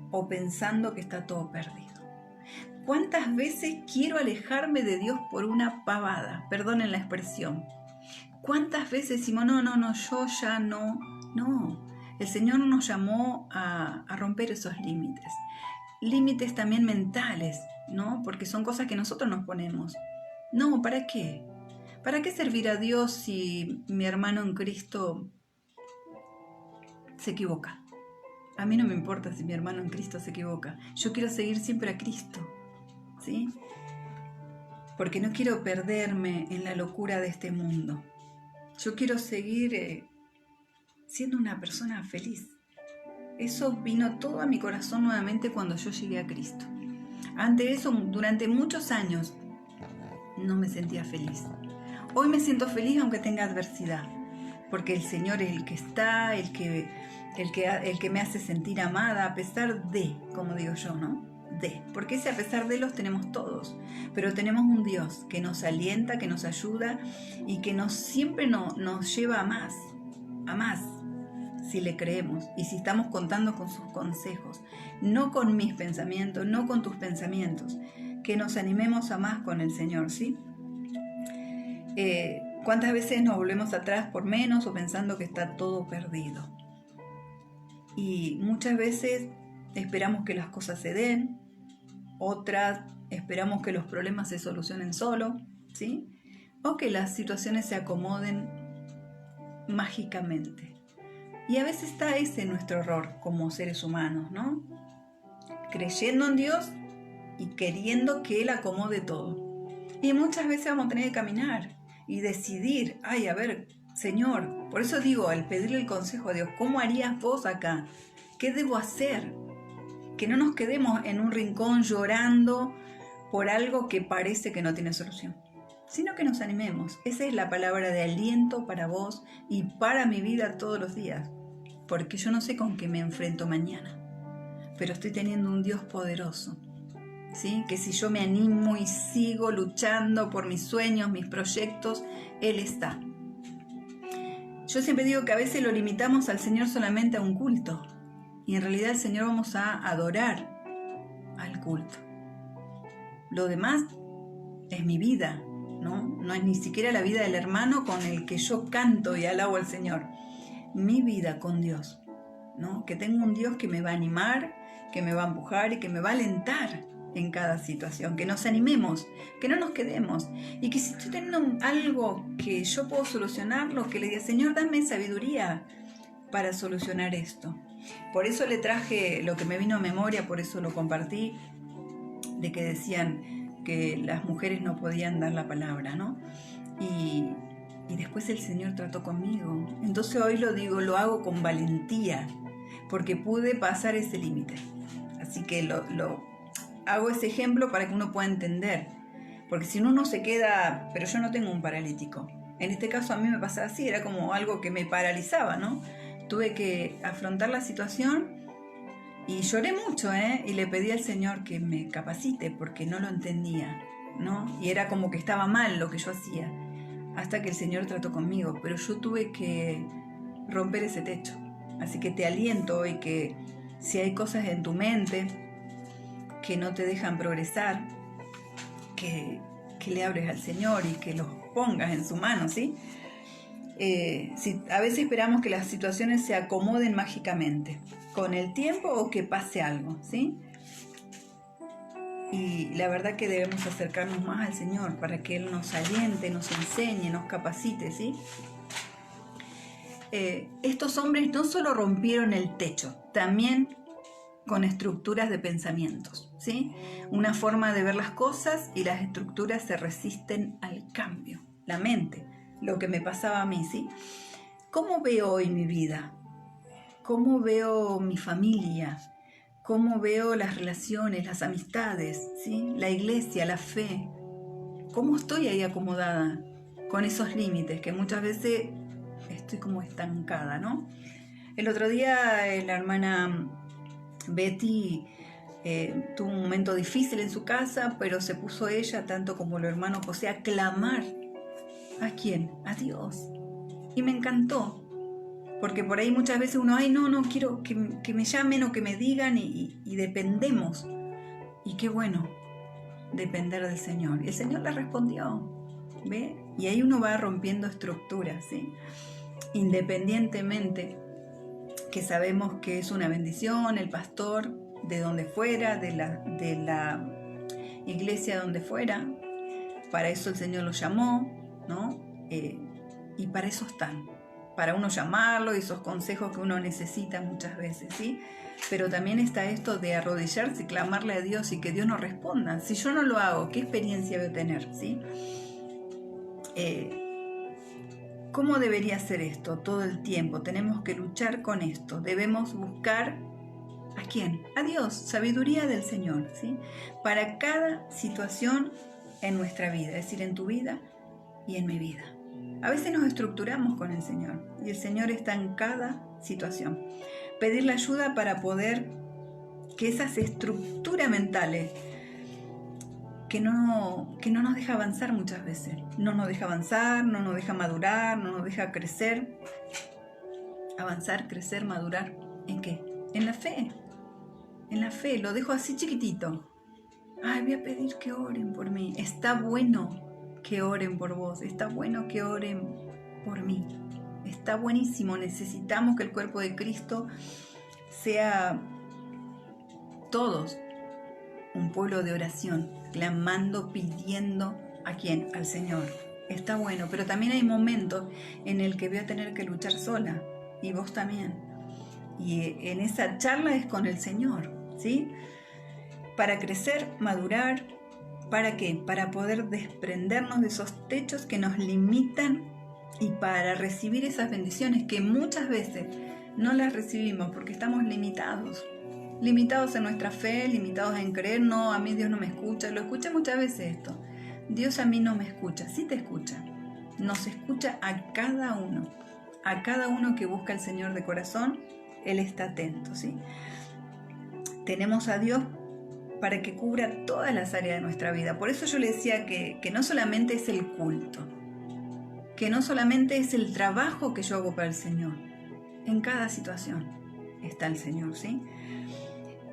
O pensando que está todo perdido. ¿Cuántas veces quiero alejarme de Dios por una pavada? Perdonen la expresión. ¿Cuántas veces decimos, no, yo ya no? No, el Señor nos llamó a romper esos límites. Límites también mentales, ¿no? Porque son cosas que nosotros nos ponemos. No, ¿para qué? ¿Para qué servir a Dios si mi hermano en Cristo se equivoca? A mí no me importa si mi hermano en Cristo se equivoca. Yo quiero seguir siempre a Cristo, ¿sí? Porque no quiero perderme en la locura de este mundo. Yo quiero seguir siendo una persona feliz. Eso vino todo a mi corazón nuevamente cuando yo llegué a Cristo. Ante eso, durante muchos años, no me sentía feliz. Hoy me siento feliz aunque tenga adversidad, porque el Señor es el que está, el que me hace sentir amada, a pesar de, como digo yo, ¿no? de, porque ese a pesar de los tenemos todos, pero tenemos un Dios que nos alienta, que nos ayuda y que siempre nos lleva a más, si le creemos y si estamos contando con sus consejos, no con mis pensamientos, no con tus pensamientos, que nos animemos a más con el Señor, ¿sí? ¿Cuántas veces nos volvemos atrás por menos o pensando que está todo perdido? Y muchas veces esperamos que las cosas se den, otras esperamos que los problemas se solucionen solo, ¿sí? O que las situaciones se acomoden mágicamente. Y a veces está ese nuestro error como seres humanos, ¿no? Creyendo en Dios y queriendo que Él acomode todo. Y muchas veces vamos a tener que caminar y decidir, ay, a ver, Señor, por eso digo, al pedirle el consejo a Dios, ¿cómo harías vos acá? ¿Qué debo hacer? Que no nos quedemos en un rincón llorando por algo que parece que no tiene solución, sino que nos animemos. Esa es la palabra de aliento para vos y para mi vida todos los días, porque yo no sé con qué me enfrento mañana, pero estoy teniendo un Dios poderoso, ¿sí? Que si yo me animo y sigo luchando por mis sueños, mis proyectos, Él está. Yo siempre digo que a veces lo limitamos al Señor solamente a un culto, y en realidad el Señor vamos a adorar al culto. Lo demás es mi vida, no es ni siquiera la vida del hermano con el que yo canto y alabo al Señor. Mi vida con Dios, ¿no? Que tengo un Dios que me va a animar, que me va a empujar y que me va a alentar en cada situación. Que nos animemos, que no nos quedemos. Y que si estoy teniendo algo que yo puedo solucionarlo, que le diga, Señor, dame sabiduría para solucionar esto. Por eso le traje lo que me vino a memoria, por eso lo compartí, de que decían que las mujeres no podían dar la palabra, ¿no? Y después el Señor trató conmigo. Entonces hoy lo digo, lo hago con valentía, porque pude pasar ese límite. Así que lo hago ese ejemplo para que uno pueda entender. Porque si uno se queda, pero yo no tengo un paralítico. En este caso a mí me pasaba así, era como algo que me paralizaba, ¿no? Tuve que afrontar la situación y lloré mucho, y le pedí al Señor que me capacite porque no lo entendía, ¿no? Y era como que estaba mal lo que yo hacía, hasta que el Señor trató conmigo, pero yo tuve que romper ese techo. Así que te aliento hoy que si hay cosas en tu mente que no te dejan progresar, que le abres al Señor y que los pongas en su mano, ¿sí? A veces esperamos que las situaciones se acomoden mágicamente con el tiempo o que pase algo, ¿sí? Y la verdad que debemos acercarnos más al Señor para que Él nos aliente, nos enseñe, nos capacite, ¿sí? Estos hombres no solo rompieron el techo, también con estructuras de pensamientos, ¿sí? Una forma de ver las cosas y las estructuras se resisten al cambio. La mente, lo que me pasaba a mí, ¿sí? ¿Cómo veo hoy mi vida? ¿Cómo veo mi familia? ¿Cómo veo las relaciones, las amistades, ¿sí? La iglesia, la fe? ¿Cómo estoy ahí acomodada con esos límites que muchas veces estoy como estancada, ¿no? El otro día la hermana Betty tuvo un momento difícil en su casa, pero se puso ella, tanto como el hermano José, a clamar. ¿A quién? A Dios. Y me encantó, porque por ahí muchas veces uno, no quiero que me llamen o que me digan y dependemos. Y qué bueno, depender del Señor. Y el Señor le respondió, ¿ve? Y ahí uno va rompiendo estructuras, ¿sí? Independientemente que sabemos que es una bendición, el pastor, de donde fuera, de la iglesia donde fuera, para eso el Señor lo llamó, ¿no? Y para eso están, para uno llamarlo y esos consejos que uno necesita muchas veces, ¿sí? Pero también está esto de arrodillarse y clamarle a Dios y que Dios nos responda. Si yo no lo hago, ¿qué experiencia voy a tener, ¿sí? ¿Cómo debería ser esto todo el tiempo? Tenemos que luchar con esto. Debemos buscar ¿a quién? A Dios, sabiduría del Señor, ¿sí? Para cada situación en nuestra vida, es decir, en tu vida y en mi vida. A veces nos estructuramos con el Señor y el Señor está en cada situación. Pedirle ayuda para poder que esas estructuras mentales que no nos deja avanzar muchas veces. No nos deja avanzar, no nos deja madurar, no nos deja crecer. Avanzar, crecer, madurar. ¿En qué? En la fe. En la fe. Lo dejo así chiquitito. Ay, voy a pedir que oren por mí. Está bueno que oren por vos. Está bueno que oren por mí. Está buenísimo. Necesitamos que el cuerpo de Cristo sea todos un pueblo de oración, clamando, pidiendo ¿a quién? Al Señor. Está bueno, pero también hay momentos en el que voy a tener que luchar sola, y vos también. Y en esa charla es con el Señor, ¿sí? Para crecer, madurar, ¿para qué? Para poder desprendernos de esos techos que nos limitan y para recibir esas bendiciones que muchas veces no las recibimos porque estamos limitados en nuestra fe, limitados en creer. No, a mí Dios no me escucha. Lo escuché muchas veces esto. Dios a mí no me escucha. Sí te escucha. Nos escucha a cada uno que busca al Señor de corazón. Él está atento, ¿sí? Tenemos a Dios para que cubra todas las áreas de nuestra vida. Por eso yo le decía que no solamente es el culto, que no solamente es el trabajo que yo hago para el Señor. En cada situación está el Señor, ¿sí?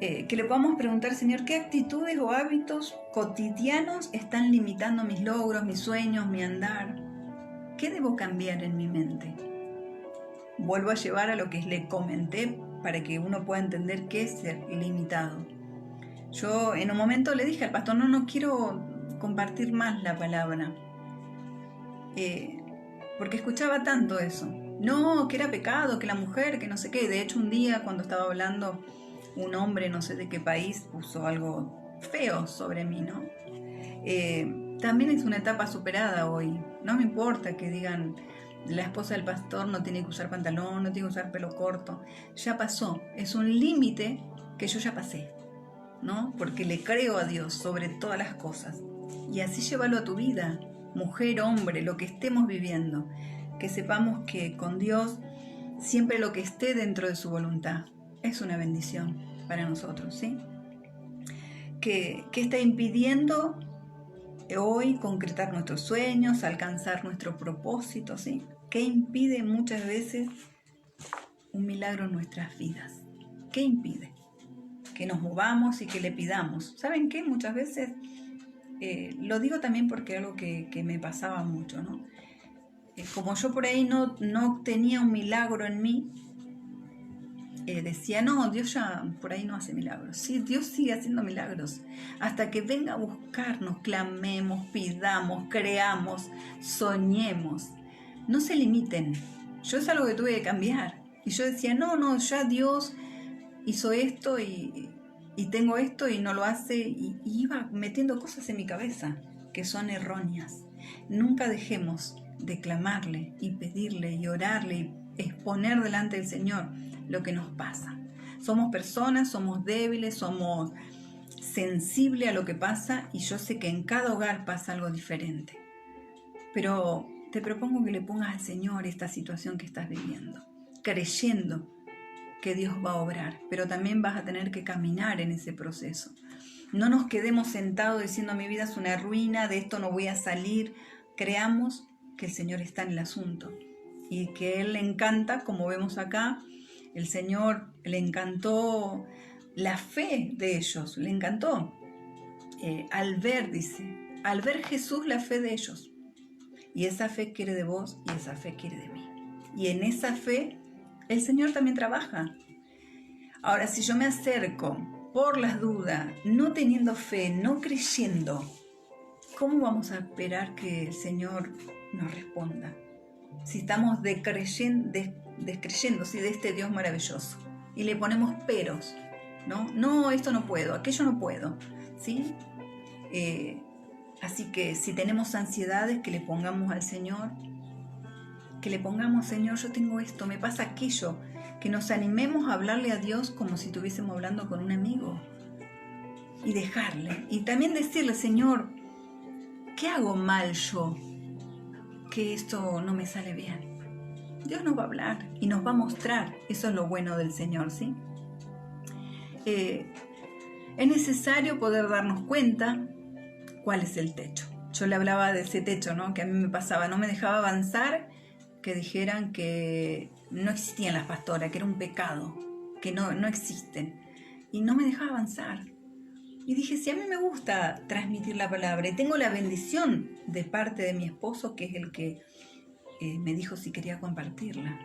Que le podamos preguntar, Señor, ¿qué actitudes o hábitos cotidianos están limitando mis logros, mis sueños, mi andar? ¿Qué debo cambiar en mi mente? Vuelvo a llevar a lo que le comenté para que uno pueda entender qué es ser limitado. Yo en un momento le dije al pastor, no quiero compartir más la palabra, porque escuchaba tanto eso. No, que era pecado, que la mujer, que no sé qué. De hecho, un día cuando estaba hablando, un hombre, no sé de qué país, puso algo feo sobre mí, ¿no? También es una etapa superada hoy. No me importa que digan, la esposa del pastor no tiene que usar pantalón, no tiene que usar pelo corto. Ya pasó. Es un límite que yo ya pasé, ¿no? Porque le creo a Dios sobre todas las cosas. Y así llévalo a tu vida, mujer, hombre, lo que estemos viviendo. Que sepamos que con Dios siempre lo que esté dentro de su voluntad es una bendición para nosotros, ¿sí? ¿Qué está impidiendo hoy concretar nuestros sueños, alcanzar nuestro propósito, ¿sí? ¿Qué impide muchas veces un milagro en nuestras vidas? ¿Qué impide? Que nos movamos y que le pidamos. ¿Saben qué? Muchas veces, lo digo también porque algo que me pasaba mucho, ¿no? Como yo por ahí no tenía un milagro en mí, decía, no, Dios ya por ahí no hace milagros. Sí, Dios sigue haciendo milagros. Hasta que venga a buscarnos, clamemos, pidamos, creamos, soñemos. No se limiten. Yo es algo que tuve que cambiar. Y yo decía, no, ya Dios hizo esto y tengo esto y no lo hace. Y iba metiendo cosas en mi cabeza que son erróneas. Nunca dejemos de clamarle y pedirle y orarle y exponer delante del Señor lo que nos pasa. Somos personas, somos débiles, somos sensibles a lo que pasa y yo sé que en cada hogar pasa algo diferente. Pero te propongo que le pongas al Señor esta situación que estás viviendo, creyendo que Dios va a obrar, pero también vas a tener que caminar en ese proceso. No nos quedemos sentados diciendo mi vida es una ruina, de esto no voy a salir. Creamos que el Señor está en el asunto y que Él le encanta, como vemos acá, el Señor le encantó la fe de ellos, le encantó. Al ver Jesús la fe de ellos. Y esa fe quiere de vos y esa fe quiere de mí. Y en esa fe el Señor también trabaja. Ahora, si yo me acerco por las dudas, no teniendo fe, no creyendo, ¿cómo vamos a esperar que el Señor nos responda? Si estamos descreyendo, ¿sí?, de este Dios maravilloso y le ponemos peros, no, esto no puedo, aquello no puedo, ¿sí? Así que si tenemos ansiedades, que le pongamos al Señor, Señor, yo tengo esto, me pasa aquello, que nos animemos a hablarle a Dios como si estuviésemos hablando con un amigo y dejarle, y también decirle, Señor, ¿qué hago mal yo? Que esto no me sale bien. Dios nos va a hablar y nos va a mostrar. Eso es lo bueno del Señor, ¿sí? Es necesario poder darnos cuenta cuál es el techo. Yo le hablaba de ese techo, ¿no? Que a mí me pasaba, no me dejaba avanzar, que dijeran que no existían las pastoras, que era un pecado, que no existen. Y no me dejaba avanzar. Y dije, si a mí me gusta transmitir la palabra y tengo la bendición de parte de mi esposo, que es el que me dijo si quería compartirla.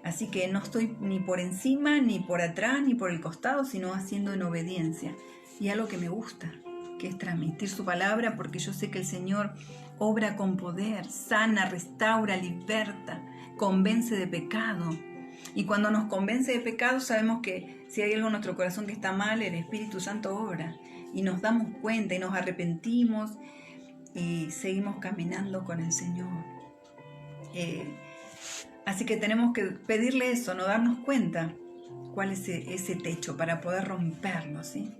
Así que no estoy ni por encima, ni por atrás, ni por el costado, sino haciendo en obediencia. Y algo que me gusta, que es transmitir su palabra, porque yo sé que el Señor obra con poder, sana, restaura, liberta, convence de pecado. Y cuando nos convence de pecado, sabemos que si hay algo en nuestro corazón que está mal, el Espíritu Santo obra. Y nos damos cuenta y nos arrepentimos y seguimos caminando con el Señor. Así que tenemos que pedirle eso, no darnos cuenta cuál es ese techo para poder romperlo, ¿sí?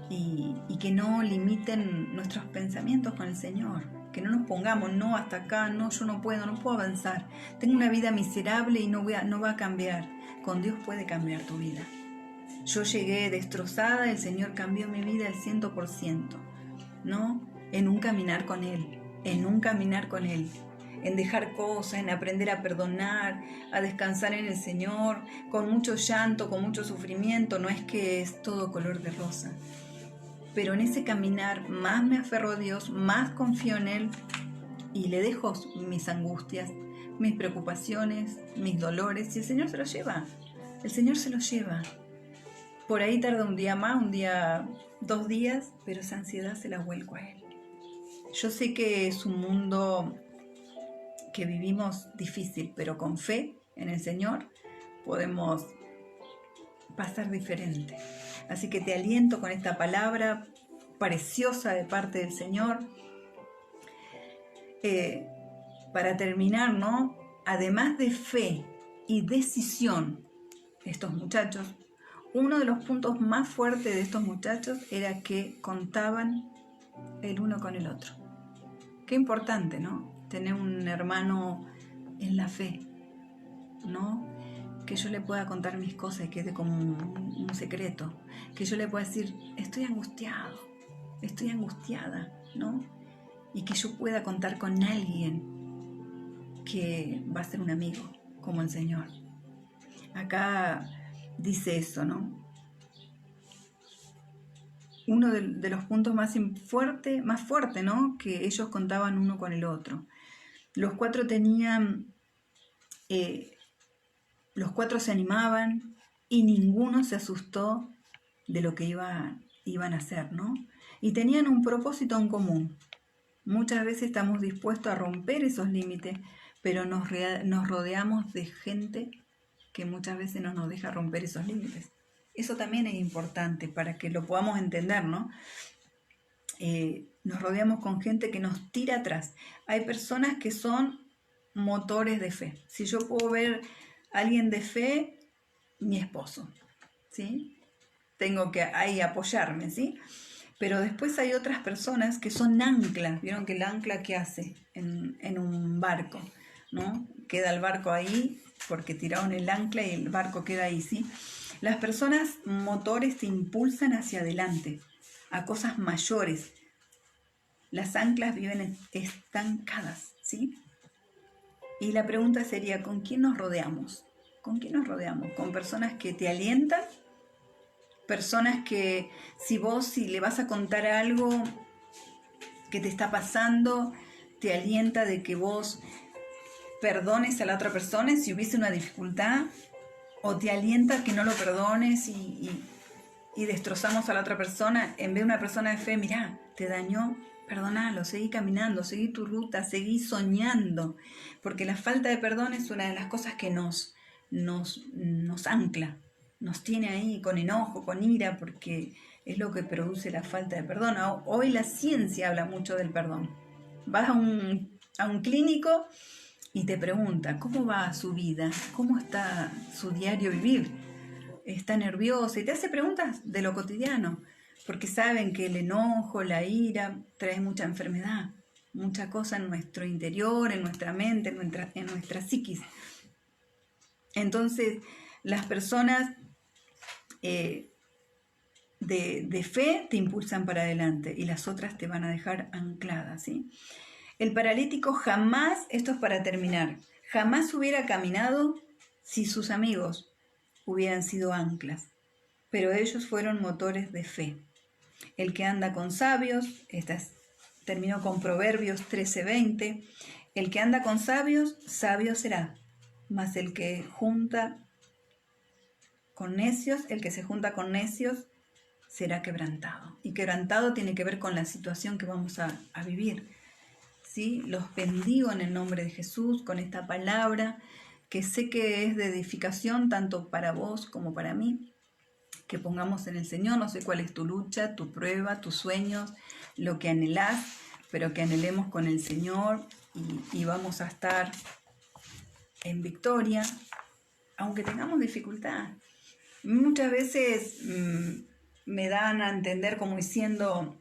Y que no limiten nuestros pensamientos con el Señor, que no nos pongamos, no, hasta acá, no, yo no puedo avanzar, tengo una vida miserable y no va a cambiar. Con Dios puede cambiar tu vida. Yo llegué destrozada, el Señor cambió mi vida al 100%, ¿no? En un caminar con Él, en dejar cosas, en aprender a perdonar, a descansar en el Señor, con mucho llanto, con mucho sufrimiento. No es que es todo color de rosa, pero en ese caminar más me aferro a Dios, más confío en Él y le dejo mis angustias, mis preocupaciones, mis dolores, y el Señor se los lleva. El Señor se los lleva. Por ahí tarda un día más, un día, 2 días, pero esa ansiedad se la vuelco a Él. Yo sé que es un mundo que vivimos difícil, pero con fe en el Señor podemos pasar diferente. Así que te aliento con esta palabra preciosa de parte del Señor. Para terminar, ¿no? Además de fe y decisión, estos muchachos, uno de los puntos más fuertes de estos muchachos era que contaban el uno con el otro. Qué importante, ¿no? Tener un hermano en la fe, ¿no? Que yo le pueda contar mis cosas y quede como un secreto. Que yo le pueda decir, estoy angustiado, estoy angustiada, ¿no? Y que yo pueda contar con alguien que va a ser un amigo, como el Señor. Acá dice eso, ¿no? Uno de los puntos más fuerte, ¿no? Que ellos contaban uno con el otro. Los 4 tenían, los 4 se animaban y ninguno se asustó de lo que iban a hacer, ¿no? Y tenían un propósito en común. Muchas veces estamos dispuestos a romper esos límites, pero nos rodeamos de gente que muchas veces no nos deja romper esos límites. Eso también es importante para que lo podamos entender, ¿no? Nos rodeamos con gente que nos tira atrás. Hay personas que son motores de fe. Si yo puedo ver a alguien de fe, mi esposo, ¿sí? Tengo que ahí apoyarme, ¿sí? Pero después hay otras personas que son anclas. ¿Vieron que el ancla qué hace en un barco? ¿No? Queda el barco ahí porque tiraron el ancla y el barco queda ahí, ¿sí? Las personas motores te impulsan hacia adelante, a cosas mayores. Las anclas viven estancadas, ¿sí? Y la pregunta sería, ¿con quién nos rodeamos? ¿Con quién nos rodeamos? ¿Con personas que te alientan? Personas que si le vas a contar algo que te está pasando, te alienta de que vos perdones a la otra persona si hubiese una dificultad, o te alienta que no lo perdones y destrozamos a la otra persona. En vez de una persona de fe, mirá, te dañó, perdonalo, seguí caminando, seguí tu ruta, seguí soñando, porque la falta de perdón es una de las cosas que nos ancla, nos tiene ahí con enojo, con ira, porque es lo que produce la falta de perdón. Hoy la ciencia habla mucho del perdón. Vas a un clínico y te pregunta, ¿cómo va su vida? ¿Cómo está su diario vivir? ¿Está nerviosa? Y te hace preguntas de lo cotidiano, porque saben que el enojo, la ira, trae mucha enfermedad, mucha cosa en nuestro interior, en nuestra mente, en nuestra psiquis. Entonces, las personas de fe te impulsan para adelante y las otras te van a dejar anclada, ¿sí? El paralítico jamás, esto es para terminar, jamás hubiera caminado si sus amigos hubieran sido anclas, pero ellos fueron motores de fe. El que anda con sabios, terminó con Proverbios 13:20, el que anda con sabios, sabio será, mas el que se junta con necios será quebrantado. Y quebrantado tiene que ver con la situación que vamos a vivir, ¿sí? Los bendigo en el nombre de Jesús con esta palabra, que sé que es de edificación tanto para vos como para mí, que pongamos en el Señor. No sé cuál es tu lucha, tu prueba, tus sueños, lo que anhelás, pero que anhelemos con el Señor y vamos a estar en victoria, aunque tengamos dificultad. Muchas veces me dan a entender como diciendo,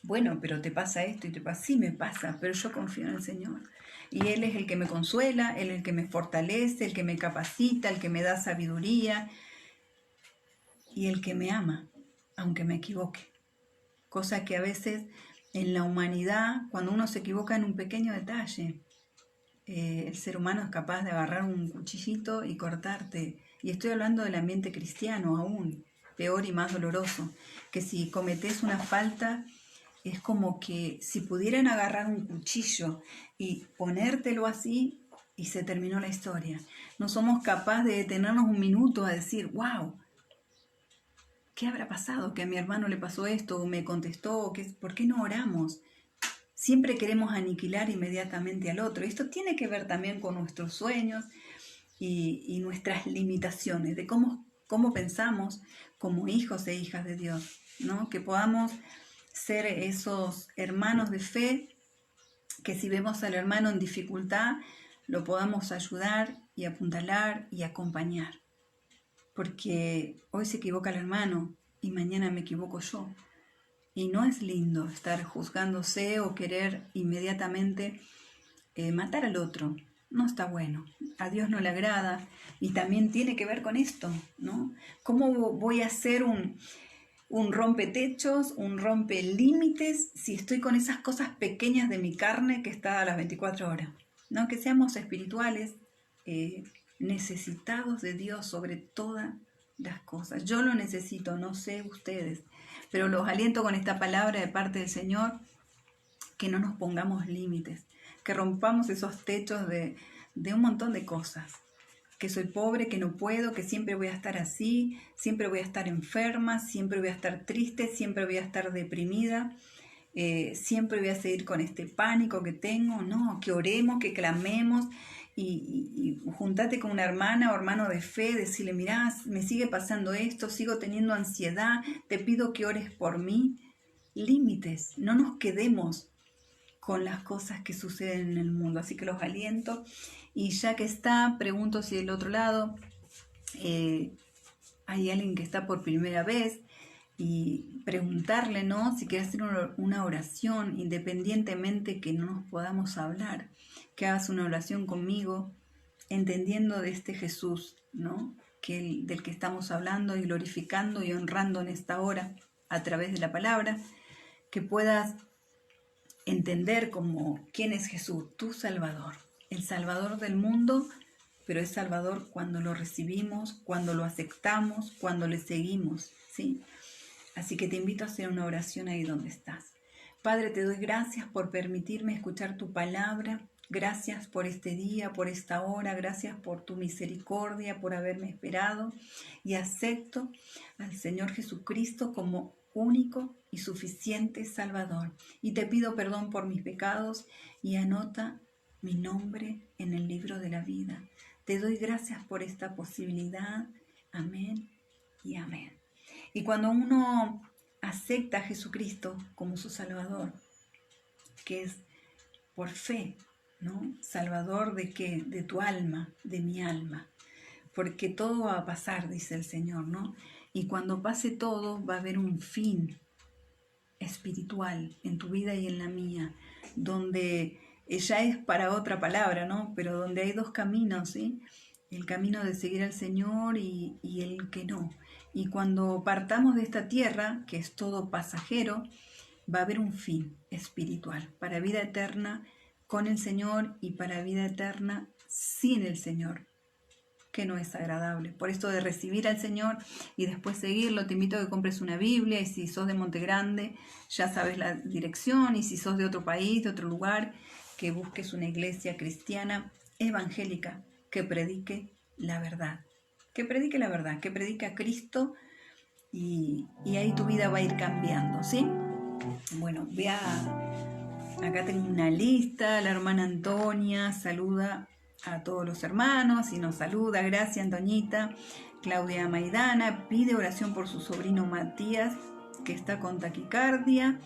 bueno, pero te pasa esto y te pasa, sí me pasa, pero yo confío en el Señor. Y Él es el que me consuela, Él es el que me fortalece, el que me capacita, el que me da sabiduría y el que me ama, aunque me equivoque. Cosa que a veces en la humanidad, cuando uno se equivoca en un pequeño detalle, el ser humano es capaz de agarrar un cuchillito y cortarte. Y estoy hablando del ambiente cristiano aún, peor y más doloroso, que si cometés una falta, es como que si pudieran agarrar un cuchillo y ponértelo así, y se terminó la historia. No somos capaces de detenernos un minuto a decir, wow, ¿qué habrá pasado? Que a mi hermano le pasó esto, o me contestó, ¿por qué no oramos? Siempre queremos aniquilar inmediatamente al otro. Esto tiene que ver también con nuestros sueños y nuestras limitaciones, de cómo pensamos como hijos e hijas de Dios, ¿no? Que podamos ser esos hermanos de fe, que si vemos al hermano en dificultad, lo podamos ayudar y apuntalar y acompañar. Porque hoy se equivoca el hermano y mañana me equivoco yo. Y no es lindo estar juzgándose o querer inmediatamente matar al otro. No está bueno. A Dios no le agrada. Y también tiene que ver con esto, ¿no? ¿Cómo voy a hacer un rompetechos, un rompelímites si estoy con esas cosas pequeñas de mi carne que está a las 24 horas? ¿No? Que seamos espirituales, necesitados de Dios sobre todas las cosas. Yo lo necesito, no sé ustedes, pero los aliento con esta palabra de parte del Señor, que no nos pongamos límites, que rompamos esos techos de un montón de cosas, que soy pobre, que no puedo, que siempre voy a estar así, siempre voy a estar enferma, siempre voy a estar triste, siempre voy a estar deprimida, siempre voy a seguir con este pánico que tengo. No, que oremos, que clamemos y juntate con una hermana o hermano de fe, decirle, mirá, me sigue pasando esto, sigo teniendo ansiedad, te pido que ores por mí. Límites, no nos quedemos con las cosas que suceden en el mundo. Así que los aliento. Y ya que está, pregunto si del otro lado hay alguien que está por primera vez, y preguntarle, ¿no? Si quiere hacer una oración, independientemente que no nos podamos hablar, que hagas una oración conmigo, entendiendo de este Jesús, ¿no? Del que estamos hablando y glorificando y honrando en esta hora a través de la palabra, que puedas entender como quién es Jesús, tu Salvador, el Salvador del mundo, pero es Salvador cuando lo recibimos, cuando lo aceptamos, cuando le seguimos, ¿sí? Así que te invito a hacer una oración ahí donde estás. Padre, te doy gracias por permitirme escuchar tu palabra. Gracias por este día, por esta hora. Gracias por tu misericordia, por haberme esperado. Y acepto al Señor Jesucristo como único y suficiente Salvador. Y te pido perdón por mis pecados y anota mi nombre en el libro de la vida. Te doy gracias por esta posibilidad. Amén y amén. Y cuando uno acepta a Jesucristo como su Salvador, que es por fe, ¿no? ¿Salvador de qué? De tu alma, de mi alma. Porque todo va a pasar, dice el Señor, ¿no? Y cuando pase todo, va a haber un fin espiritual en tu vida y en la mía, donde ya es para otra palabra, ¿no? Pero donde hay dos caminos, ¿sí? el camino de seguir al Señor y el que no. Y cuando partamos de esta tierra, que es todo pasajero, va a haber un fin espiritual para vida eterna con el Señor y para vida eterna sin el Señor, que no es agradable. Por esto de recibir al Señor y después seguirlo, te invito a que compres una Biblia, y si sos de Monte Grande, ya sabes la dirección, y si sos de otro país, de otro lugar, que busques una iglesia cristiana evangélica que predique la verdad. Que predique la verdad, que predique a Cristo, y ahí tu vida va a ir cambiando, ¿sí? Bueno, acá tengo una lista. La hermana Antonia saluda a todos los hermanos y nos saluda. Gracias, Antoñita. Claudia Maidana pide oración por su sobrino Matías, que está con taquicardia.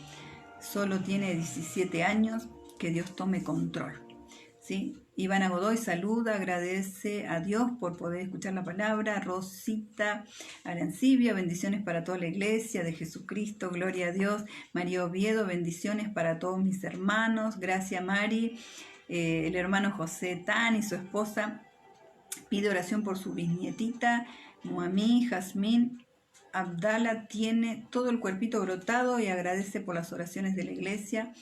Solo tiene 17 años. Que Dios tome control, ¿sí? Ivana Godoy saluda, agradece a Dios por poder escuchar la palabra. Rosita Arancibia, bendiciones para toda la iglesia de Jesucristo, gloria a Dios. María Oviedo, bendiciones para todos mis hermanos. Gracias, Mari. El hermano José Tan y su esposa pide oración por su bisnietita Noamí Jazmín Abdala. Tiene todo el cuerpito brotado y agradece por las oraciones de la iglesia.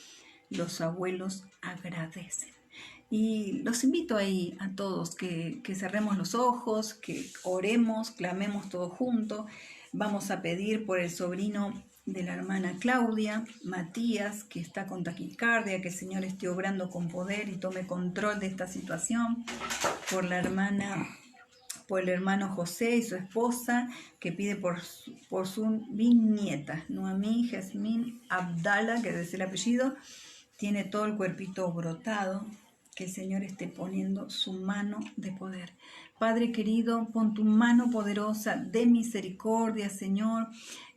Los abuelos agradecen. Y los invito ahí a todos que cerremos los ojos, que oremos, clamemos todos juntos. Vamos a pedir por el sobrino de la hermana Claudia, Matías, que está con taquicardia, que el Señor esté obrando con poder y tome control de esta situación. Por el hermano José y su esposa, que pide por su bisnieta, Noamí Jazmín Abdala, que es el apellido. Tiene todo el cuerpito brotado, que el Señor esté poniendo su mano de poder. Padre querido, pon tu mano poderosa de misericordia, Señor,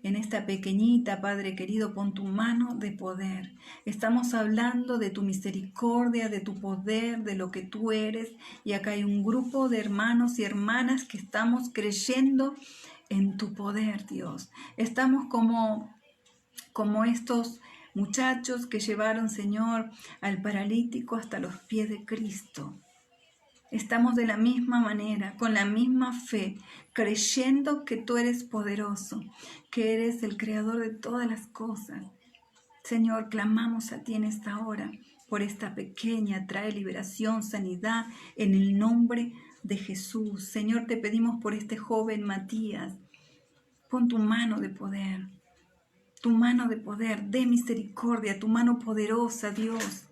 en esta pequeñita, Padre querido, pon tu mano de poder. Estamos hablando de tu misericordia, de tu poder, de lo que tú eres, y acá hay un grupo de hermanos y hermanas que estamos creyendo en tu poder, Dios. Estamos como estos muchachos que llevaron, Señor, al paralítico hasta los pies de Cristo. Estamos de la misma manera, con la misma fe, creyendo que tú eres poderoso, que eres el creador de todas las cosas. Señor, clamamos a ti en esta hora por esta pequeña. Trae liberación, sanidad en el nombre de Jesús. Señor, te pedimos por este joven Matías. Pon tu mano de poder. Tu mano de poder, de misericordia, tu mano poderosa, Dios,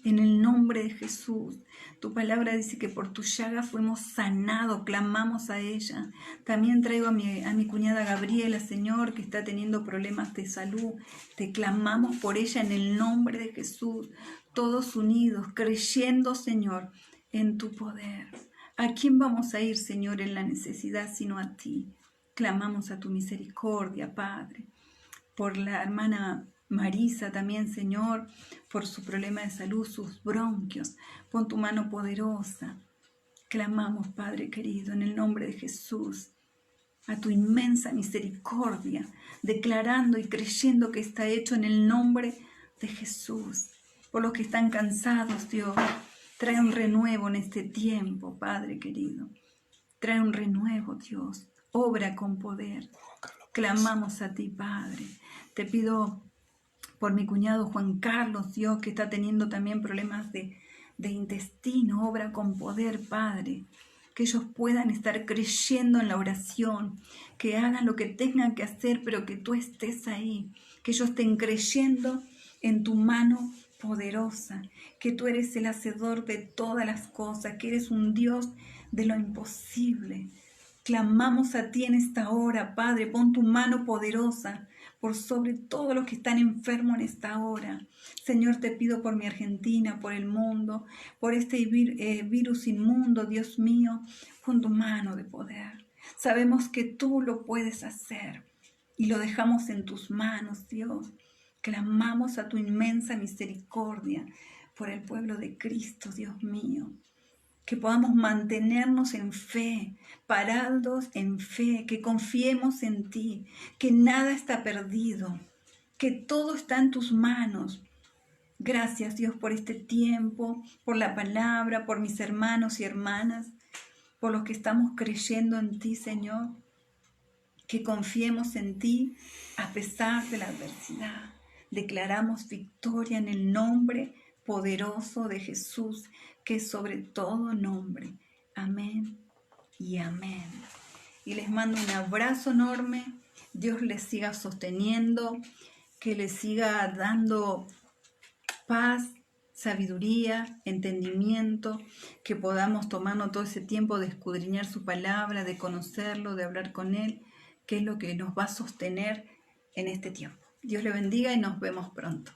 en el nombre de Jesús. Tu palabra dice que por tu llaga fuimos sanados, clamamos a ella. También traigo a mi cuñada Gabriela, Señor, que está teniendo problemas de salud. Te clamamos por ella en el nombre de Jesús, todos unidos, creyendo, Señor, en tu poder. ¿A quién vamos a ir, Señor, en la necesidad, sino a ti? Clamamos a tu misericordia, Padre. Por la hermana Marisa también, Señor, por su problema de salud, sus bronquios. Pon tu mano poderosa. Clamamos, Padre querido, en el nombre de Jesús, a tu inmensa misericordia, declarando y creyendo que está hecho en el nombre de Jesús. Por los que están cansados, Dios, trae un renuevo en este tiempo, Padre querido. Trae un renuevo, Dios. Obra con poder. Clamamos a ti, Padre. Te pido por mi cuñado Juan Carlos, Dios, que está teniendo también problemas de intestino. Obra con poder, Padre. Que ellos puedan estar creyendo en la oración, que hagan lo que tengan que hacer, pero que tú estés ahí. Que ellos estén creyendo en tu mano poderosa, que tú eres el hacedor de todas las cosas, que eres un Dios de lo imposible. Clamamos a ti en esta hora, Padre. Pon tu mano poderosa por sobre todos los que están enfermos en esta hora. Señor, te pido por mi Argentina, por el mundo, por este virus inmundo, Dios mío. Pon tu mano de poder. Sabemos que tú lo puedes hacer y lo dejamos en tus manos, Dios. Clamamos a tu inmensa misericordia por el pueblo de Cristo, Dios mío. Que podamos mantenernos en fe, parados en fe, que confiemos en ti, que nada está perdido, que todo está en tus manos. Gracias, Dios, por este tiempo, por la palabra, por mis hermanos y hermanas. por los que estamos creyendo en ti, Señor, que confiemos en ti a pesar de la adversidad. Declaramos victoria en el nombre poderoso de Jesús, que es sobre todo nombre. Amén y amén. Y les mando un abrazo enorme. Dios les siga sosteniendo, que les siga dando paz, sabiduría, entendimiento, que podamos tomarnos todo ese tiempo de escudriñar su palabra, de conocerlo, de hablar con Él, que es lo que nos va a sostener en este tiempo. Dios le bendiga y nos vemos pronto.